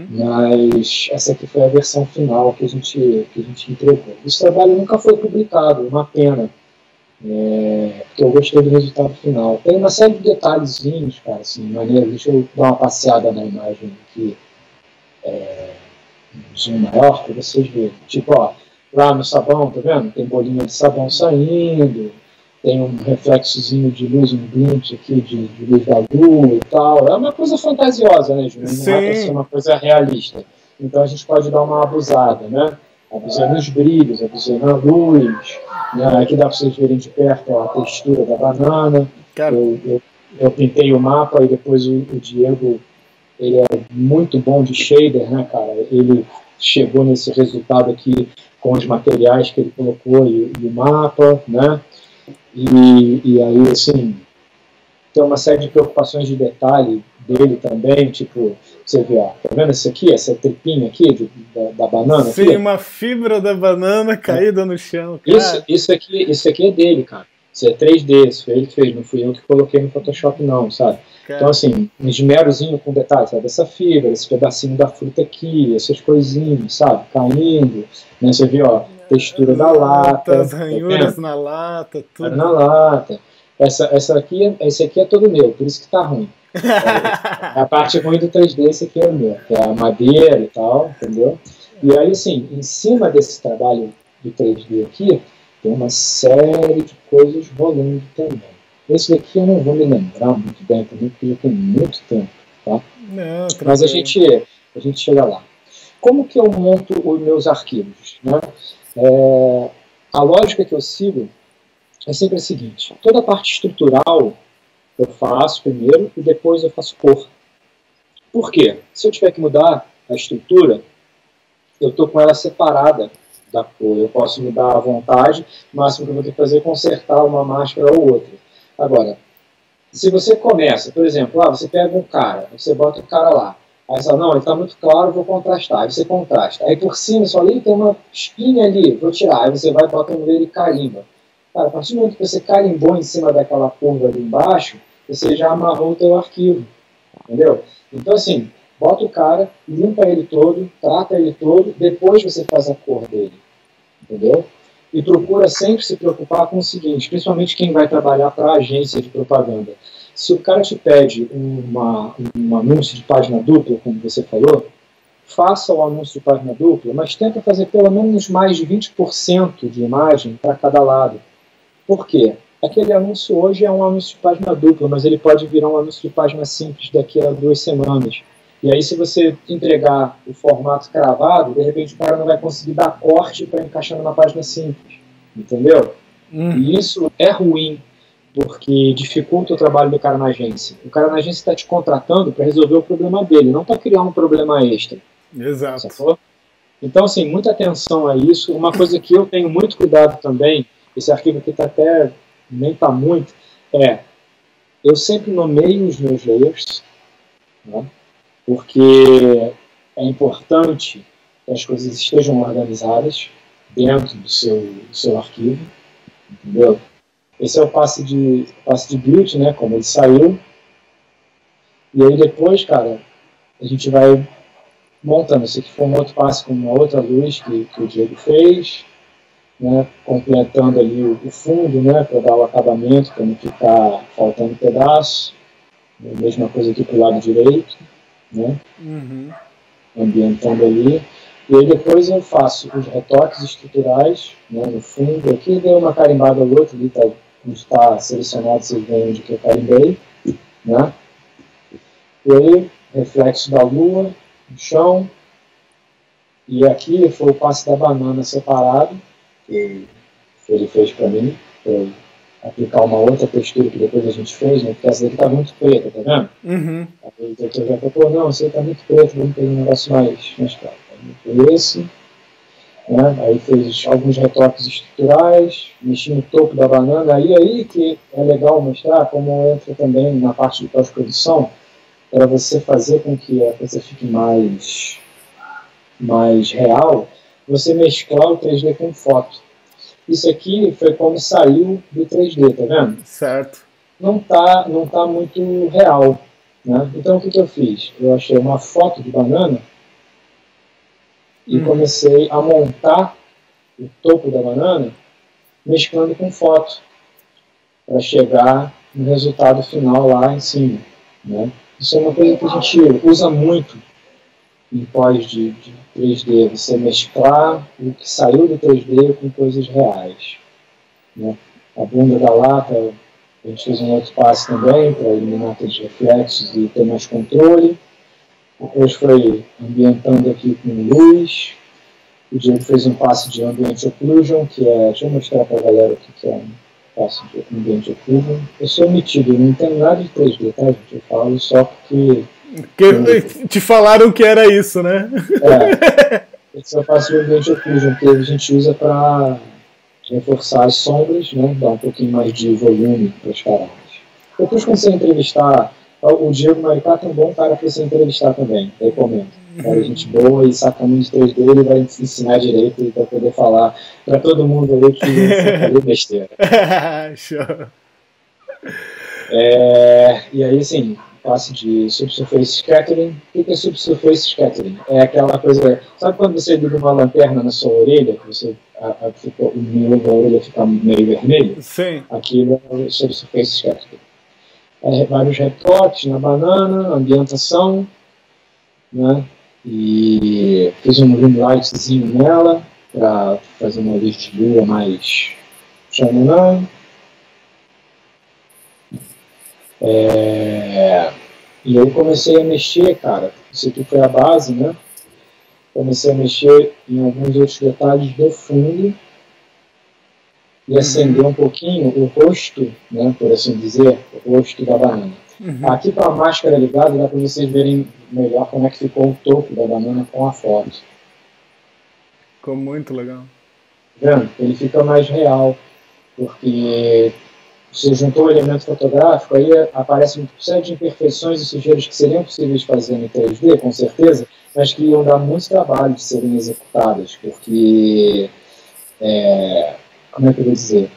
Mas essa aqui foi a versão final que a gente entregou. Esse trabalho nunca foi publicado, uma pena. Porque eu gostei do resultado final. Tem uma série de detalhezinhos, cara, assim, maneiro. Deixa eu dar uma passeada na imagem aqui. Zoom maior para vocês verem. Tipo, ó, lá no sabão, tá vendo? Tem bolinha de sabão saindo, tem um reflexozinho de luz, um glint aqui de luz da lua e tal. É uma coisa fantasiosa, né, Júlio? Não é para ser uma coisa realista. Então a gente pode dar uma abusada, né? Abusando nos brilhos, abusando na luz. Né? Aqui dá para vocês verem de perto ó, a textura da banana. Eu pintei o mapa e depois o Diego, ele é muito bom de shader, né, cara? Ele chegou nesse resultado aqui com os materiais que ele colocou e o mapa, né? E aí, assim, tem uma série de preocupações de detalhe dele também, tipo, você vê, ó, tá vendo isso aqui, essa tripinha aqui da banana? Sim, aqui? Uma fibra da banana caída no chão, cara. Isso aqui é dele, cara. Isso é 3D, isso foi ele que fez, não fui eu que coloquei no Photoshop não, sabe? Cara. Então, assim, um esmerozinho com detalhes, sabe? Essa fibra, esse pedacinho da fruta aqui, essas coisinhas, sabe? Caindo, né? Você vê, ó, textura da lata. As ranhuras na lata, tudo. Na lata. Esse aqui é todo meu, por isso que tá ruim. A parte ruim do 3D, esse aqui é o meu, que é a madeira e tal, entendeu? E aí, assim, em cima desse trabalho do 3D aqui, tem uma série de coisas rolando também. Esse daqui eu não vou me lembrar muito bem também, porque já tem muito tempo, tá? Não, mas a gente chega lá. Como que eu monto os meus arquivos? Né? A lógica que eu sigo é sempre a seguinte: toda a parte estrutural eu faço primeiro e depois eu faço cor. Por quê? Se eu tiver que mudar a estrutura, eu estou com ela separada da cor. Eu posso mudar à vontade, o máximo que eu vou ter que fazer é consertar uma máscara ou outra. Agora, se você começa, por exemplo, você pega um cara, você bota o cara lá, aí você fala, não, ele está muito claro, vou contrastar. Aí você contrasta. Aí por cima, só ali tem uma espinha ali, vou tirar. Aí você vai, bota no meio e carimba. Cara, a partir do momento que você carimbou em cima daquela curva ali embaixo, você já amarrou o teu arquivo. Entendeu? Então, assim, bota o cara, limpa ele todo, trata ele todo, depois você faz a cor dele. Entendeu? E procura sempre se preocupar com o seguinte, principalmente quem vai trabalhar para agência de propaganda. Se o cara te pede um anúncio de página dupla, como você falou, faça o anúncio de página dupla, mas tenta fazer pelo menos mais de 20% de imagem para cada lado. Por quê? Aquele anúncio hoje é um anúncio de página dupla, mas ele pode virar um anúncio de página simples daqui a 2 semanas. E aí, se você entregar o formato cravado, de repente o cara não vai conseguir dar corte para encaixar numa página simples. Entendeu? E isso é ruim, porque dificulta o trabalho do cara na agência. O cara na agência está te contratando para resolver o problema dele, não para criar um problema extra. Exato. Sacou? Então, assim, muita atenção a isso. Uma coisa que eu tenho muito cuidado também, esse arquivo aqui nem está muito, eu sempre nomeio os meus layers, né? Porque é importante que as coisas estejam organizadas dentro do seu arquivo, entendeu? Esse é o passe de build, né, como ele saiu. E aí depois, cara, a gente vai montando. Esse aqui foi um outro passe com uma outra luz que o Diego fez, né, completando ali o fundo, né, para dar o acabamento, para não ficar faltando pedaço. A mesma coisa aqui para o lado direito, né, ambientando ali. E aí depois eu faço os retoques estruturais, né, no fundo. Aqui deu uma carimbada ou outra, ali está selecionado, vocês veem onde que eu carimbei, né. E aí, reflexo da lua, no chão. E aqui foi o passe da banana separado, que ele fez para mim, para aplicar uma outra textura que depois a gente fez, né? Porque essa daqui tá muito preta, tá vendo? Uhum. Aí o doutor já falou, não, você tá muito preto, vamos fazer um negócio mais claro. Aí foi esse, né? Aí fez alguns retoques estruturais, mexi no topo da banana, aí que é legal mostrar como entra também na parte de pós-produção, para você fazer com que a coisa fique mais real, você mesclar o 3D com foto. Isso aqui foi como saiu do 3D, tá vendo? Certo. Não tá muito real, né? Então o que eu fiz? Eu achei uma foto de banana e comecei a montar o topo da banana mesclando com foto para chegar no resultado final lá em cima, né? Isso é uma coisa que a gente usa muito em pós de 3D, você mesclar o que saiu do 3D com coisas reais, né? A bunda da lata, a gente fez um outro passe também para eliminar aqueles reflexos e ter mais controle. Depois foi ambientando aqui com luz. O Diego fez um passe de Ambient Occlusion, que é... Deixa eu mostrar para a galera o que é um passe de Ambient Occlusion. Eu sou metido, eu não entendo nada de 3D, tá, gente? Eu falo só porque te falaram que era isso, né? Esse é o passe de Ambient Occlusion, que a gente usa para reforçar as sombras, né? Dar um pouquinho mais de volume para as paradas. Depois, quando você entrevistar, o Diego Maricá é um bom cara para você entrevistar também, recomendo. Cara, gente boa e saca muito de 3D, ele vai ensinar direito e vai poder falar para todo mundo aí que você falou besteira. Show. E aí, assim, passe de Subsurface Scattering. O que é Subsurface Scattering? É aquela coisa... Sabe quando você liga uma lanterna na sua orelha, que você, o miolo da orelha fica meio vermelho? Sim. Aquilo é o Subsurface Scattering. Vários retoques na banana, ambientação, né? E fiz um rim lightzinho nela, para fazer uma luz de lua mais chamaná. E aí comecei a mexer, cara, isso aqui foi a base, né? Comecei a mexer em alguns outros detalhes do fundo e acender um pouquinho o rosto, né, por assim dizer, o rosto da banana. Aqui com a máscara ligada dá para vocês verem melhor como é que ficou o topo da banana com a foto. Ficou muito legal. Vendo? Ele fica mais real, porque você juntou o elemento fotográfico, aí aparecem uma série de imperfeições e sujeiras que seriam possíveis de fazer no 3D, com certeza, mas que iam dar muito trabalho de serem executadas, porque, como é que eu vou dizer?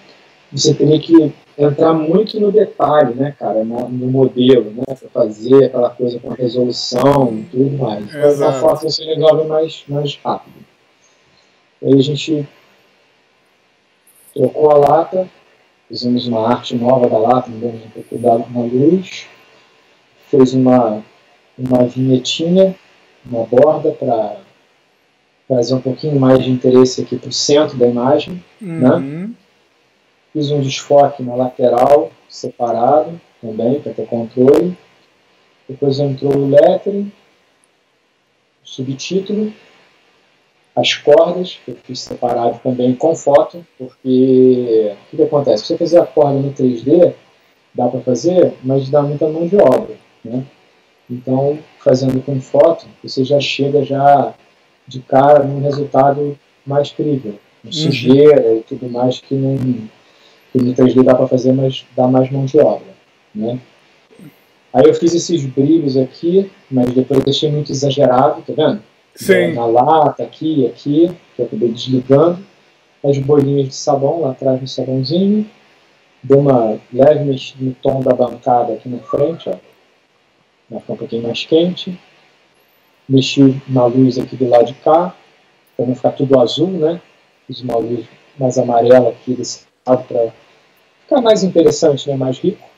Você teria que entrar muito no detalhe, né, cara, no modelo, né, para fazer aquela coisa com resolução e tudo mais. Então, na foto você resolve mais rápido. Aí a gente trocou a lata, fizemos uma arte nova da lata, mudamos um pouco na luz, fez uma vinhetinha, uma borda para trazer um pouquinho mais de interesse aqui para o centro da imagem, né? Fiz um desfoque na lateral, separado, também, para ter controle. Depois entrou o lettering, o subtítulo, as cordas, que eu fiz separado também com foto, porque o que acontece? Se você fizer a corda no 3D, dá para fazer, mas dá muita mão de obra, né? Então, fazendo com foto, você já chega de cara num resultado mais crível, sujeira e tudo mais que no 3D dá para fazer, mas dá mais mão de obra, né? Aí eu fiz esses brilhos aqui, mas depois eu deixei muito exagerado, tá vendo? Sim. Na lata, aqui, que eu acabei desligando. As bolinhas de sabão lá atrás no sabãozinho. Dei uma leve mexida no tom da bancada aqui na frente, ó. Vai ficar um pouquinho mais quente. Mexi na luz aqui do lado de cá, para não ficar tudo azul, né? Fiz uma luz mais amarela aqui desse lado para ficar mais interessante, né? Mais rico.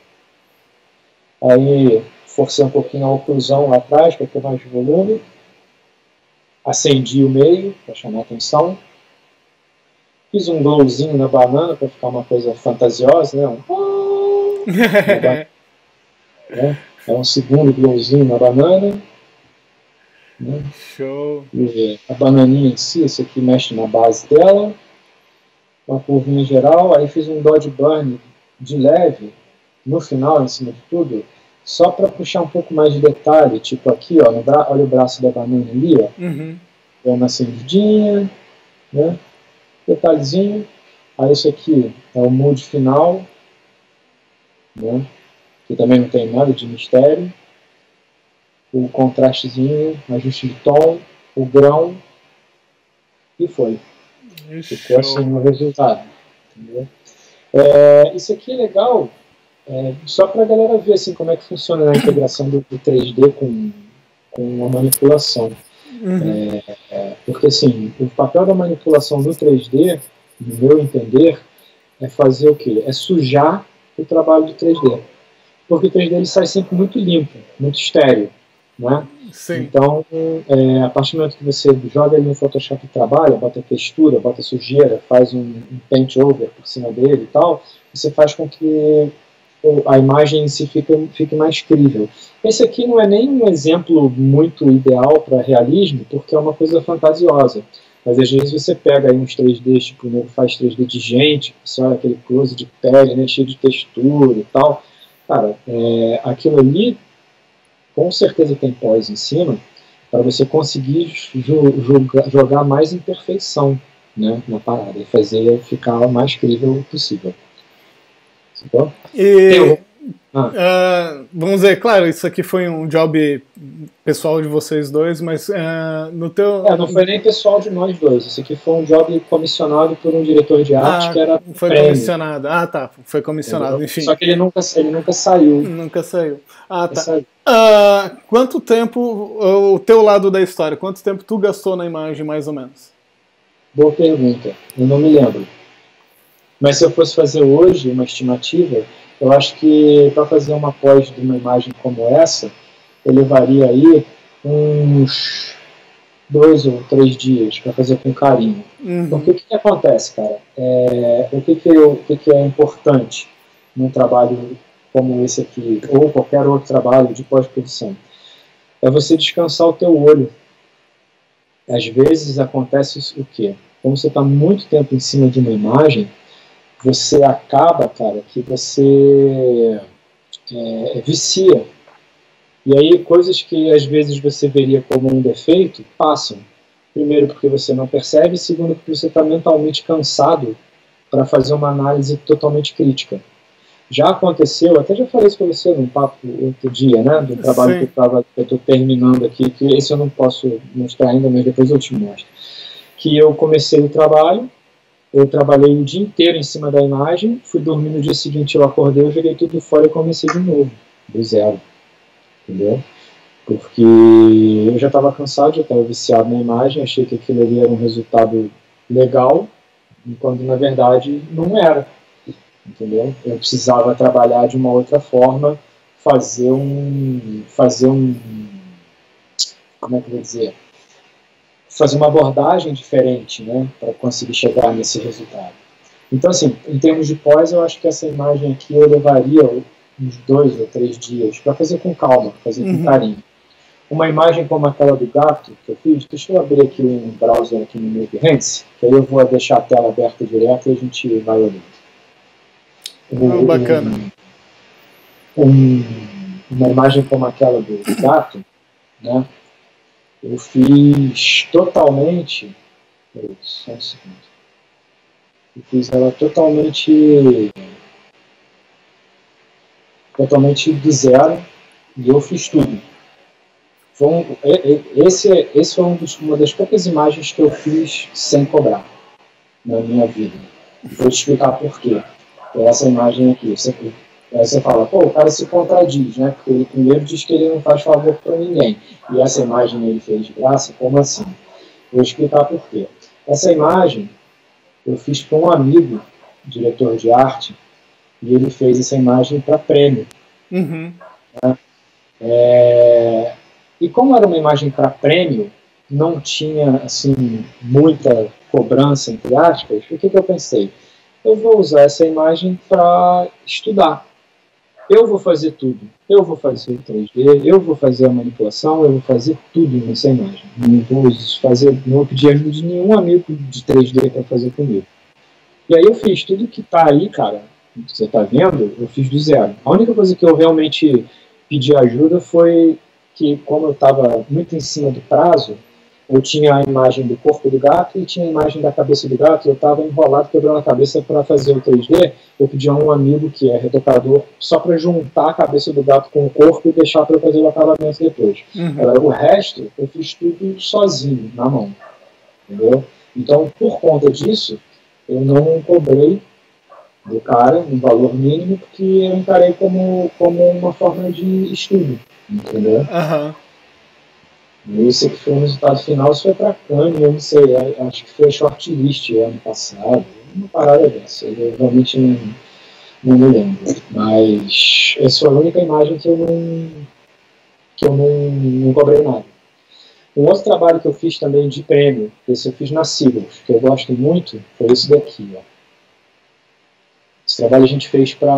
Aí forcei um pouquinho a oclusão lá atrás para ter mais volume. Acendi o meio para chamar a atenção. Fiz um glowzinho na banana para ficar uma coisa fantasiosa, né? É um segundo glowzinho na banana. né? Show. E a bananinha em si, esse aqui mexe na base dela, uma curvinha geral, aí fiz um dodge burn de leve, no final, em cima de tudo, só para puxar um pouco mais de detalhe, tipo aqui, ó, olha o braço da banana ali, ó, Uhum. deu uma acendidinha, né? Detalhezinho. Aí isso aqui é o mood final, né? Que também não tem nada de mistério. O contrastezinho, ajuste de tom, o grão, e foi. Ficou assim o resultado. Entendeu? Isso aqui é legal, só para a galera ver assim, como é que funciona a integração do 3D com a manipulação. Uhum. Porque assim, o papel da manipulação no 3D, no meu entender, é fazer o quê? É sujar o trabalho do 3D. Porque o 3D ele sai sempre muito limpo, muito estéreo, né? Sim. Então, a partir do momento que você joga ele no Photoshop e trabalha, bota textura, bota sujeira, faz um paint over por cima dele e tal, você faz com que a imagem em si fique mais crível. Esse aqui não é nem um exemplo muito ideal para realismo, porque é uma coisa fantasiosa. Mas às vezes você pega aí uns 3D, tipo, o nego faz 3D de gente, você olha aquele close de pele, né, cheio de textura e tal. Cara, aquilo ali com certeza tem pós em cima para você conseguir jogar mais imperfeição, né, na parada e fazer ficar o mais crível possível. Entendeu? E vamos dizer, claro, isso aqui foi um job pessoal de vocês dois, mas no teu... não foi nem pessoal de nós dois. Isso aqui foi um job comissionado por um diretor de arte que era foi prêmio. Comissionado. Ah, tá. Foi comissionado, Entendeu? enfim. Só que ele nunca saiu. Nunca saiu. Ah, tá. Saiu. Quanto tempo, o teu lado da história, quanto tempo tu gastou na imagem, mais ou menos? Boa pergunta. Eu não me lembro. Mas se eu fosse fazer hoje uma estimativa, eu acho que para fazer uma pós de uma imagem como essa, eu levaria aí uns 2 ou 3 dias para fazer com carinho. Uhum. Porque o que acontece, cara? O que é importante num trabalho como esse aqui, ou qualquer outro trabalho de pós-produção? É você descansar o teu olho. Às vezes acontece o quê? Como você está muito tempo em cima de uma imagem, você acaba, cara, que você vicia. E aí coisas que às vezes você veria como um defeito, passam. Primeiro porque você não percebe, segundo porque você está mentalmente cansado para fazer uma análise totalmente crítica. Já aconteceu, até já falei isso para você num papo outro dia, né, do trabalho que eu estou terminando aqui, que esse eu não posso mostrar ainda, mas depois eu te mostro. Que eu comecei o trabalho, eu trabalhei o dia inteiro em cima da imagem, fui dormir no dia seguinte, eu acordei, eu joguei tudo fora e comecei de novo, do zero. Entendeu? Porque eu já estava cansado, já estava viciado na imagem, achei que aquilo ali era um resultado legal, quando na verdade não era. Entendeu? Eu precisava trabalhar de uma outra forma, fazer um como é que eu vou dizer? Fazer uma abordagem diferente, né, para conseguir chegar nesse resultado. Então, assim, em termos de pós, eu acho que essa imagem aqui eu levaria uns 2 ou 3 dias para fazer com calma, fazer com carinho. Uma imagem como aquela do gato que eu fiz, deixa eu abrir aqui um browser aqui no meu Behance, que aí eu vou deixar a tela aberta direto e a gente vai olhando. Bacana. Uma imagem como aquela do gato, né? Eu fiz totalmente. Só um segundo. Eu fiz ela totalmente do zero e eu fiz tudo. Esse foi uma das poucas imagens que eu fiz sem cobrar na minha vida. Vou te explicar por quê. Essa imagem aqui, aí você fala, pô, o cara se contradiz, né? Porque ele primeiro diz que ele não faz favor para ninguém. E essa imagem ele fez de graça, como assim? Vou explicar por quê. Essa imagem eu fiz para um amigo, diretor de arte, e ele fez essa imagem para prêmio. Uhum. Né? E como era uma imagem para prêmio, não tinha assim muita cobrança, entre aspas, o que eu pensei? Eu vou usar essa imagem para estudar. eu vou fazer tudo. Eu vou fazer o 3D, eu vou fazer a manipulação, eu vou fazer tudo nessa imagem. Não vou pedir ajuda de nenhum amigo de 3D para fazer comigo. E aí eu fiz tudo que tá aí, cara, que você tá vendo, eu fiz do zero. A única coisa que eu realmente pedi ajuda foi que, como eu estava muito em cima do prazo, eu tinha a imagem do corpo do gato e tinha a imagem da cabeça do gato, e eu estava enrolado, quebrando a cabeça para fazer o 3D. Eu pedi a um amigo que é retocador só para juntar a cabeça do gato com o corpo e deixar para fazer o acabamento depois. Agora, o resto, eu fiz tudo sozinho, na mão. Entendeu? Então, por conta disso, eu não cobrei do cara um valor mínimo, porque eu encarei como uma forma de estudo. Entendeu? Aham. Esse que foi o resultado final, isso foi pra Cannes, eu não sei, acho que foi shortlist ano passado, uma parada dessa, eu realmente não me lembro. Mas essa foi a única imagem que eu não cobrei nada. Um outro trabalho que eu fiz também de prêmio, esse eu fiz na Seagulls, que eu gosto muito, foi esse daqui, ó. Esse trabalho a gente fez para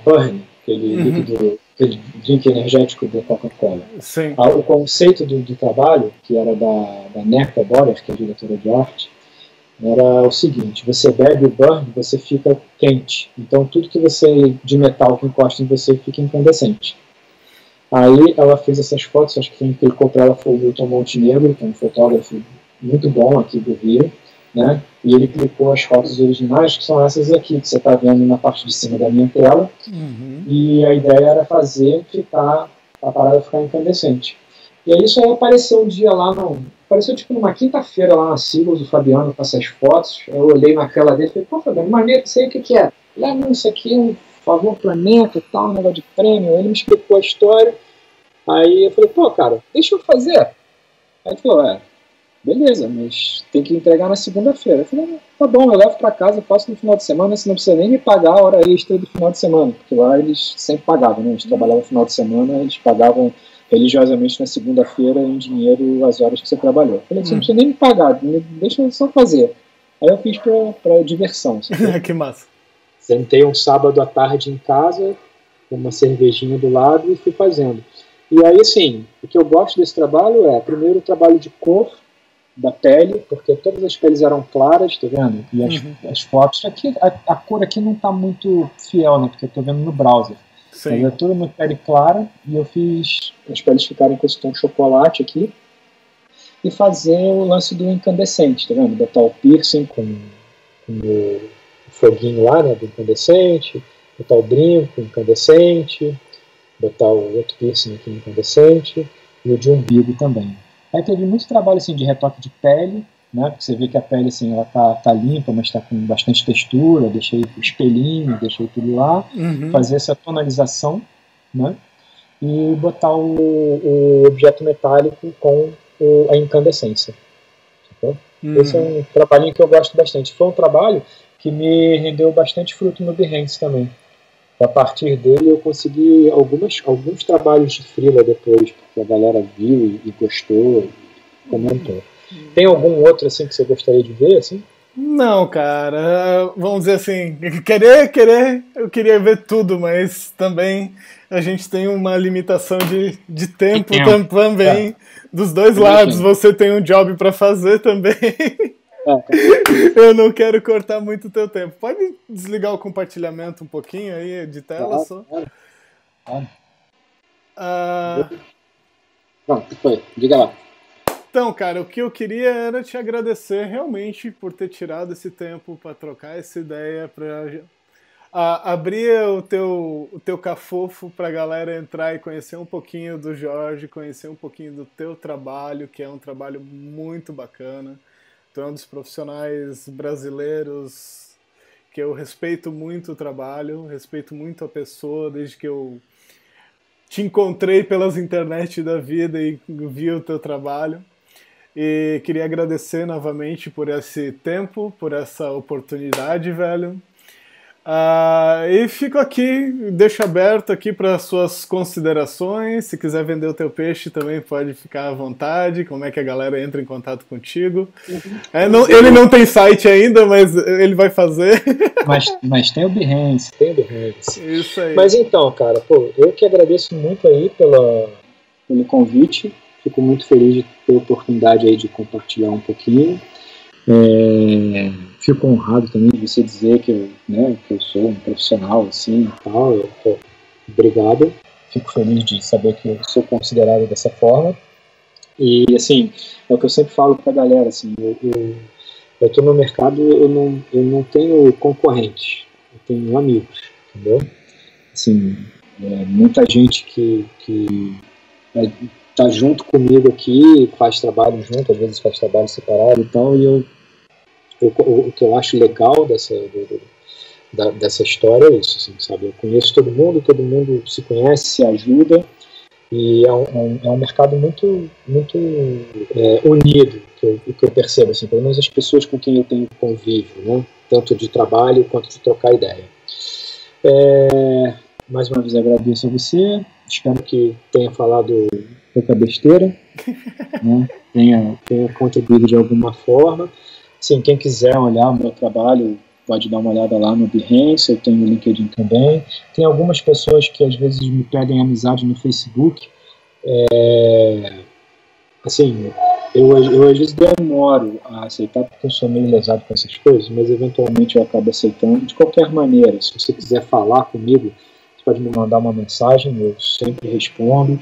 Burn, aquele líquido, aquele drink energético da Coca-Cola. O conceito do trabalho, que era da Nerka Borer, que é a diretora de arte, era o seguinte: você bebe o Burn, você fica quente. Então tudo que você de metal que encosta em você fica incandescente. Aí ela fez essas fotos, acho que quem clicou para ela foi o Milton Montenegro, que é um fotógrafo muito bom aqui do Rio, né? E ele clicou as fotos originais, que são essas aqui, que você está vendo na parte de cima da minha tela. E a ideia era fazer a parada ficar incandescente. E aí isso aí apareceu um dia lá, apareceu tipo numa quinta-feira lá na Seagulls, o Fabiano com essas fotos. Eu olhei na tela dele e falei, pô, Fabiano, maneiro, sei o que é. Ele, não, isso aqui é um favor planeta e tal, um negócio de prêmio. Ele me explicou a história. Aí eu falei, pô, cara, deixa eu fazer. Aí ele falou, beleza, mas tem que entregar na segunda-feira. Eu falei, tá bom, eu levo pra casa, faço no final de semana, você não precisa nem me pagar a hora extra do final de semana, porque lá eles sempre pagavam, né? A gente trabalhava no final de semana, eles pagavam religiosamente na segunda-feira em dinheiro as horas que você trabalhou. Eu falei, você não precisa nem me pagar, deixa eu só fazer. Aí eu fiz pra diversão. Que massa. Sentei um sábado à tarde em casa, com uma cervejinha do lado e fui fazendo. E aí, assim, o que eu gosto desse trabalho é, primeiro, o trabalho de cor da pele, porque todas as peles eram claras, tá vendo? E as fotos, aqui, a cor aqui não tá muito fiel, né? Porque eu tô vendo no browser. Mas é toda uma pele clara, e eu fiz as peles ficarem com esse tom chocolate aqui, e fazer o lance do incandescente, tá vendo? Botar o piercing com o foguinho lá, né, do incandescente, botar o brinco incandescente, botar o outro piercing aqui incandescente, e o de umbigo também. Aí teve muito trabalho assim, de retoque de pele, né, porque você vê que a pele assim, ela tá limpa, mas está com bastante textura, deixei o espelhinho, deixei tudo lá, fazer essa tonalização, né, e botar o objeto metálico com a incandescência. Tá? Esse é um trabalhinho que eu gosto bastante. Foi um trabalho que me rendeu bastante fruto no Behance também. A partir dele eu consegui alguns trabalhos de freela depois, porque a galera viu e gostou e comentou. Tem algum outro assim que você gostaria de ver? Assim? Não, cara, vamos dizer assim, eu queria ver tudo, mas também a gente tem uma limitação de tempo também, dos dois lados. Você tem um job para fazer também. Eu não quero cortar muito o teu tempo. Pode desligar o compartilhamento um pouquinho aí de tela só? Pronto, foi. Diga lá. Então, cara, o que eu queria era te agradecer realmente por ter tirado esse tempo para trocar essa ideia, para abrir o teu cafofo para a galera entrar e conhecer um pouquinho do Jorge, conhecer um pouquinho do teu trabalho, que é um trabalho muito bacana. Tu é um dos profissionais brasileiros que eu respeito muito o trabalho, respeito muito a pessoa, desde que eu te encontrei pelas internet da vida e vi o teu trabalho. E queria agradecer novamente por esse tempo, por essa oportunidade, velho. E fico aqui, deixo aberto aqui para suas considerações. Se quiser vender o teu peixe também pode ficar à vontade. Como é que a galera entra em contato contigo? Ele não tem site ainda, mas ele vai fazer. Mas tem o Behance, tem o Behance. Isso aí. Mas então, cara, pô, eu que agradeço muito aí pelo convite. Fico muito feliz de ter a oportunidade aí de compartilhar um pouquinho. Fico honrado também de você dizer que eu sou um profissional assim e tal. Obrigado. Fico feliz de saber que eu sou considerado dessa forma. E assim, é o que eu sempre falo pra galera, assim, eu tô no mercado, eu não tenho concorrente, eu tenho amigos, entendeu? Assim, muita gente que tá junto comigo aqui, faz trabalho junto, às vezes faz trabalho separado e tal, e o que eu acho legal dessa história é isso, assim, sabe? Eu conheço todo mundo se conhece, se ajuda, e é um mercado muito, muito unido, que eu percebo, assim, pelo menos as pessoas com quem eu tenho convívio, né? Tanto de trabalho quanto de trocar ideia. Mais uma vez agradeço a você, espero que tenha falado pouca besteira, né? tenha contribuído de alguma forma. Sim, quem quiser olhar o meu trabalho pode dar uma olhada lá no Behance, eu tenho no LinkedIn também. Tem algumas pessoas que às vezes me pedem amizade no Facebook. Assim, eu às vezes demoro a aceitar porque eu sou meio lesado com essas coisas, mas eventualmente eu acabo aceitando. De qualquer maneira, se você quiser falar comigo, você pode me mandar uma mensagem, eu sempre respondo.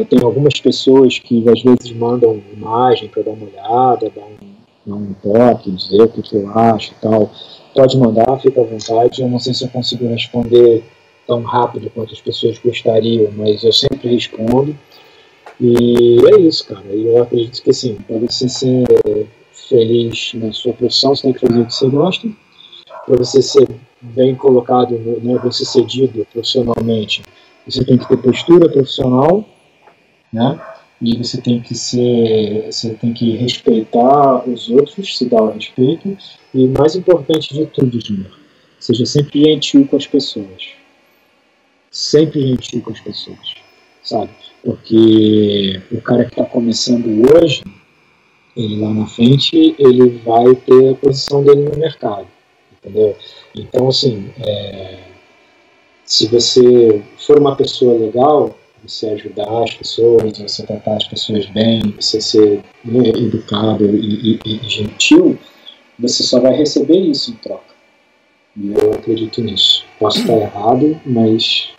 Tem algumas pessoas que às vezes mandam imagem para dar uma olhada, dar um toque, dizer o que eu acho e tal. Pode mandar, fica à vontade. Eu não sei se eu consigo responder tão rápido quanto as pessoas gostariam, mas eu sempre respondo. E é isso, cara. E eu acredito que, assim, para você ser feliz na sua profissão, você tem que fazer o que você gosta. Para você ser bem colocado, bem sucedido profissionalmente, você tem que ter postura profissional, né? E você tem que respeitar os outros, se dar o respeito, e mais importante de tudo, Júnior, seja sempre gentil com as pessoas. Sempre gentil com as pessoas, sabe? Porque o cara que está começando hoje, ele lá na frente, ele vai ter a posição dele no mercado, entendeu? Então, assim, se você for uma pessoa legal, você ajudar as pessoas, você tratar as pessoas bem, você ser educado e gentil, você só vai receber isso em troca. E eu acredito nisso. Posso estar errado, mas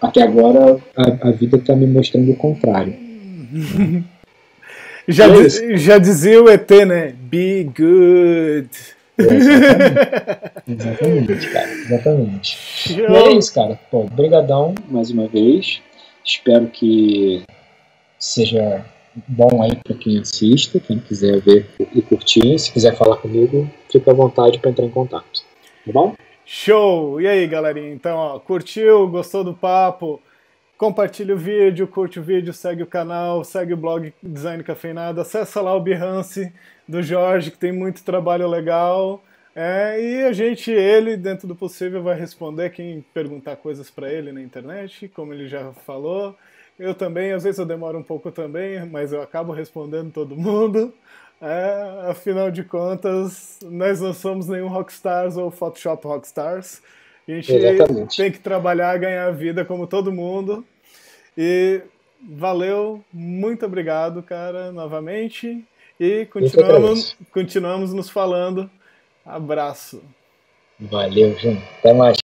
até agora a vida está me mostrando o contrário. Já dizia o ET, né? Be good. Exatamente, cara. Exatamente. E é isso, cara. Pô, brigadão mais uma vez. Espero que seja bom aí para quem assiste, quem quiser ver e curtir. Se quiser falar comigo, fica à vontade para entrar em contato. Tá bom? Show! E aí, galerinha? Então, ó, curtiu? Gostou do papo? Compartilha o vídeo, curte o vídeo, segue o canal, segue o blog Design Cafeinado, acessa lá o Behance do Jorge, que tem muito trabalho legal. E ele, dentro do possível, vai responder quem perguntar coisas para ele na internet, como ele já falou. Eu também, às vezes eu demoro um pouco também, mas eu acabo respondendo todo mundo. Afinal de contas, nós não somos nenhum rockstars ou Photoshop rockstars. A gente tem que trabalhar, ganhar vida como todo mundo. E valeu, muito obrigado, cara, novamente. E continuamos nos falando. Abraço. Valeu, João. Até mais.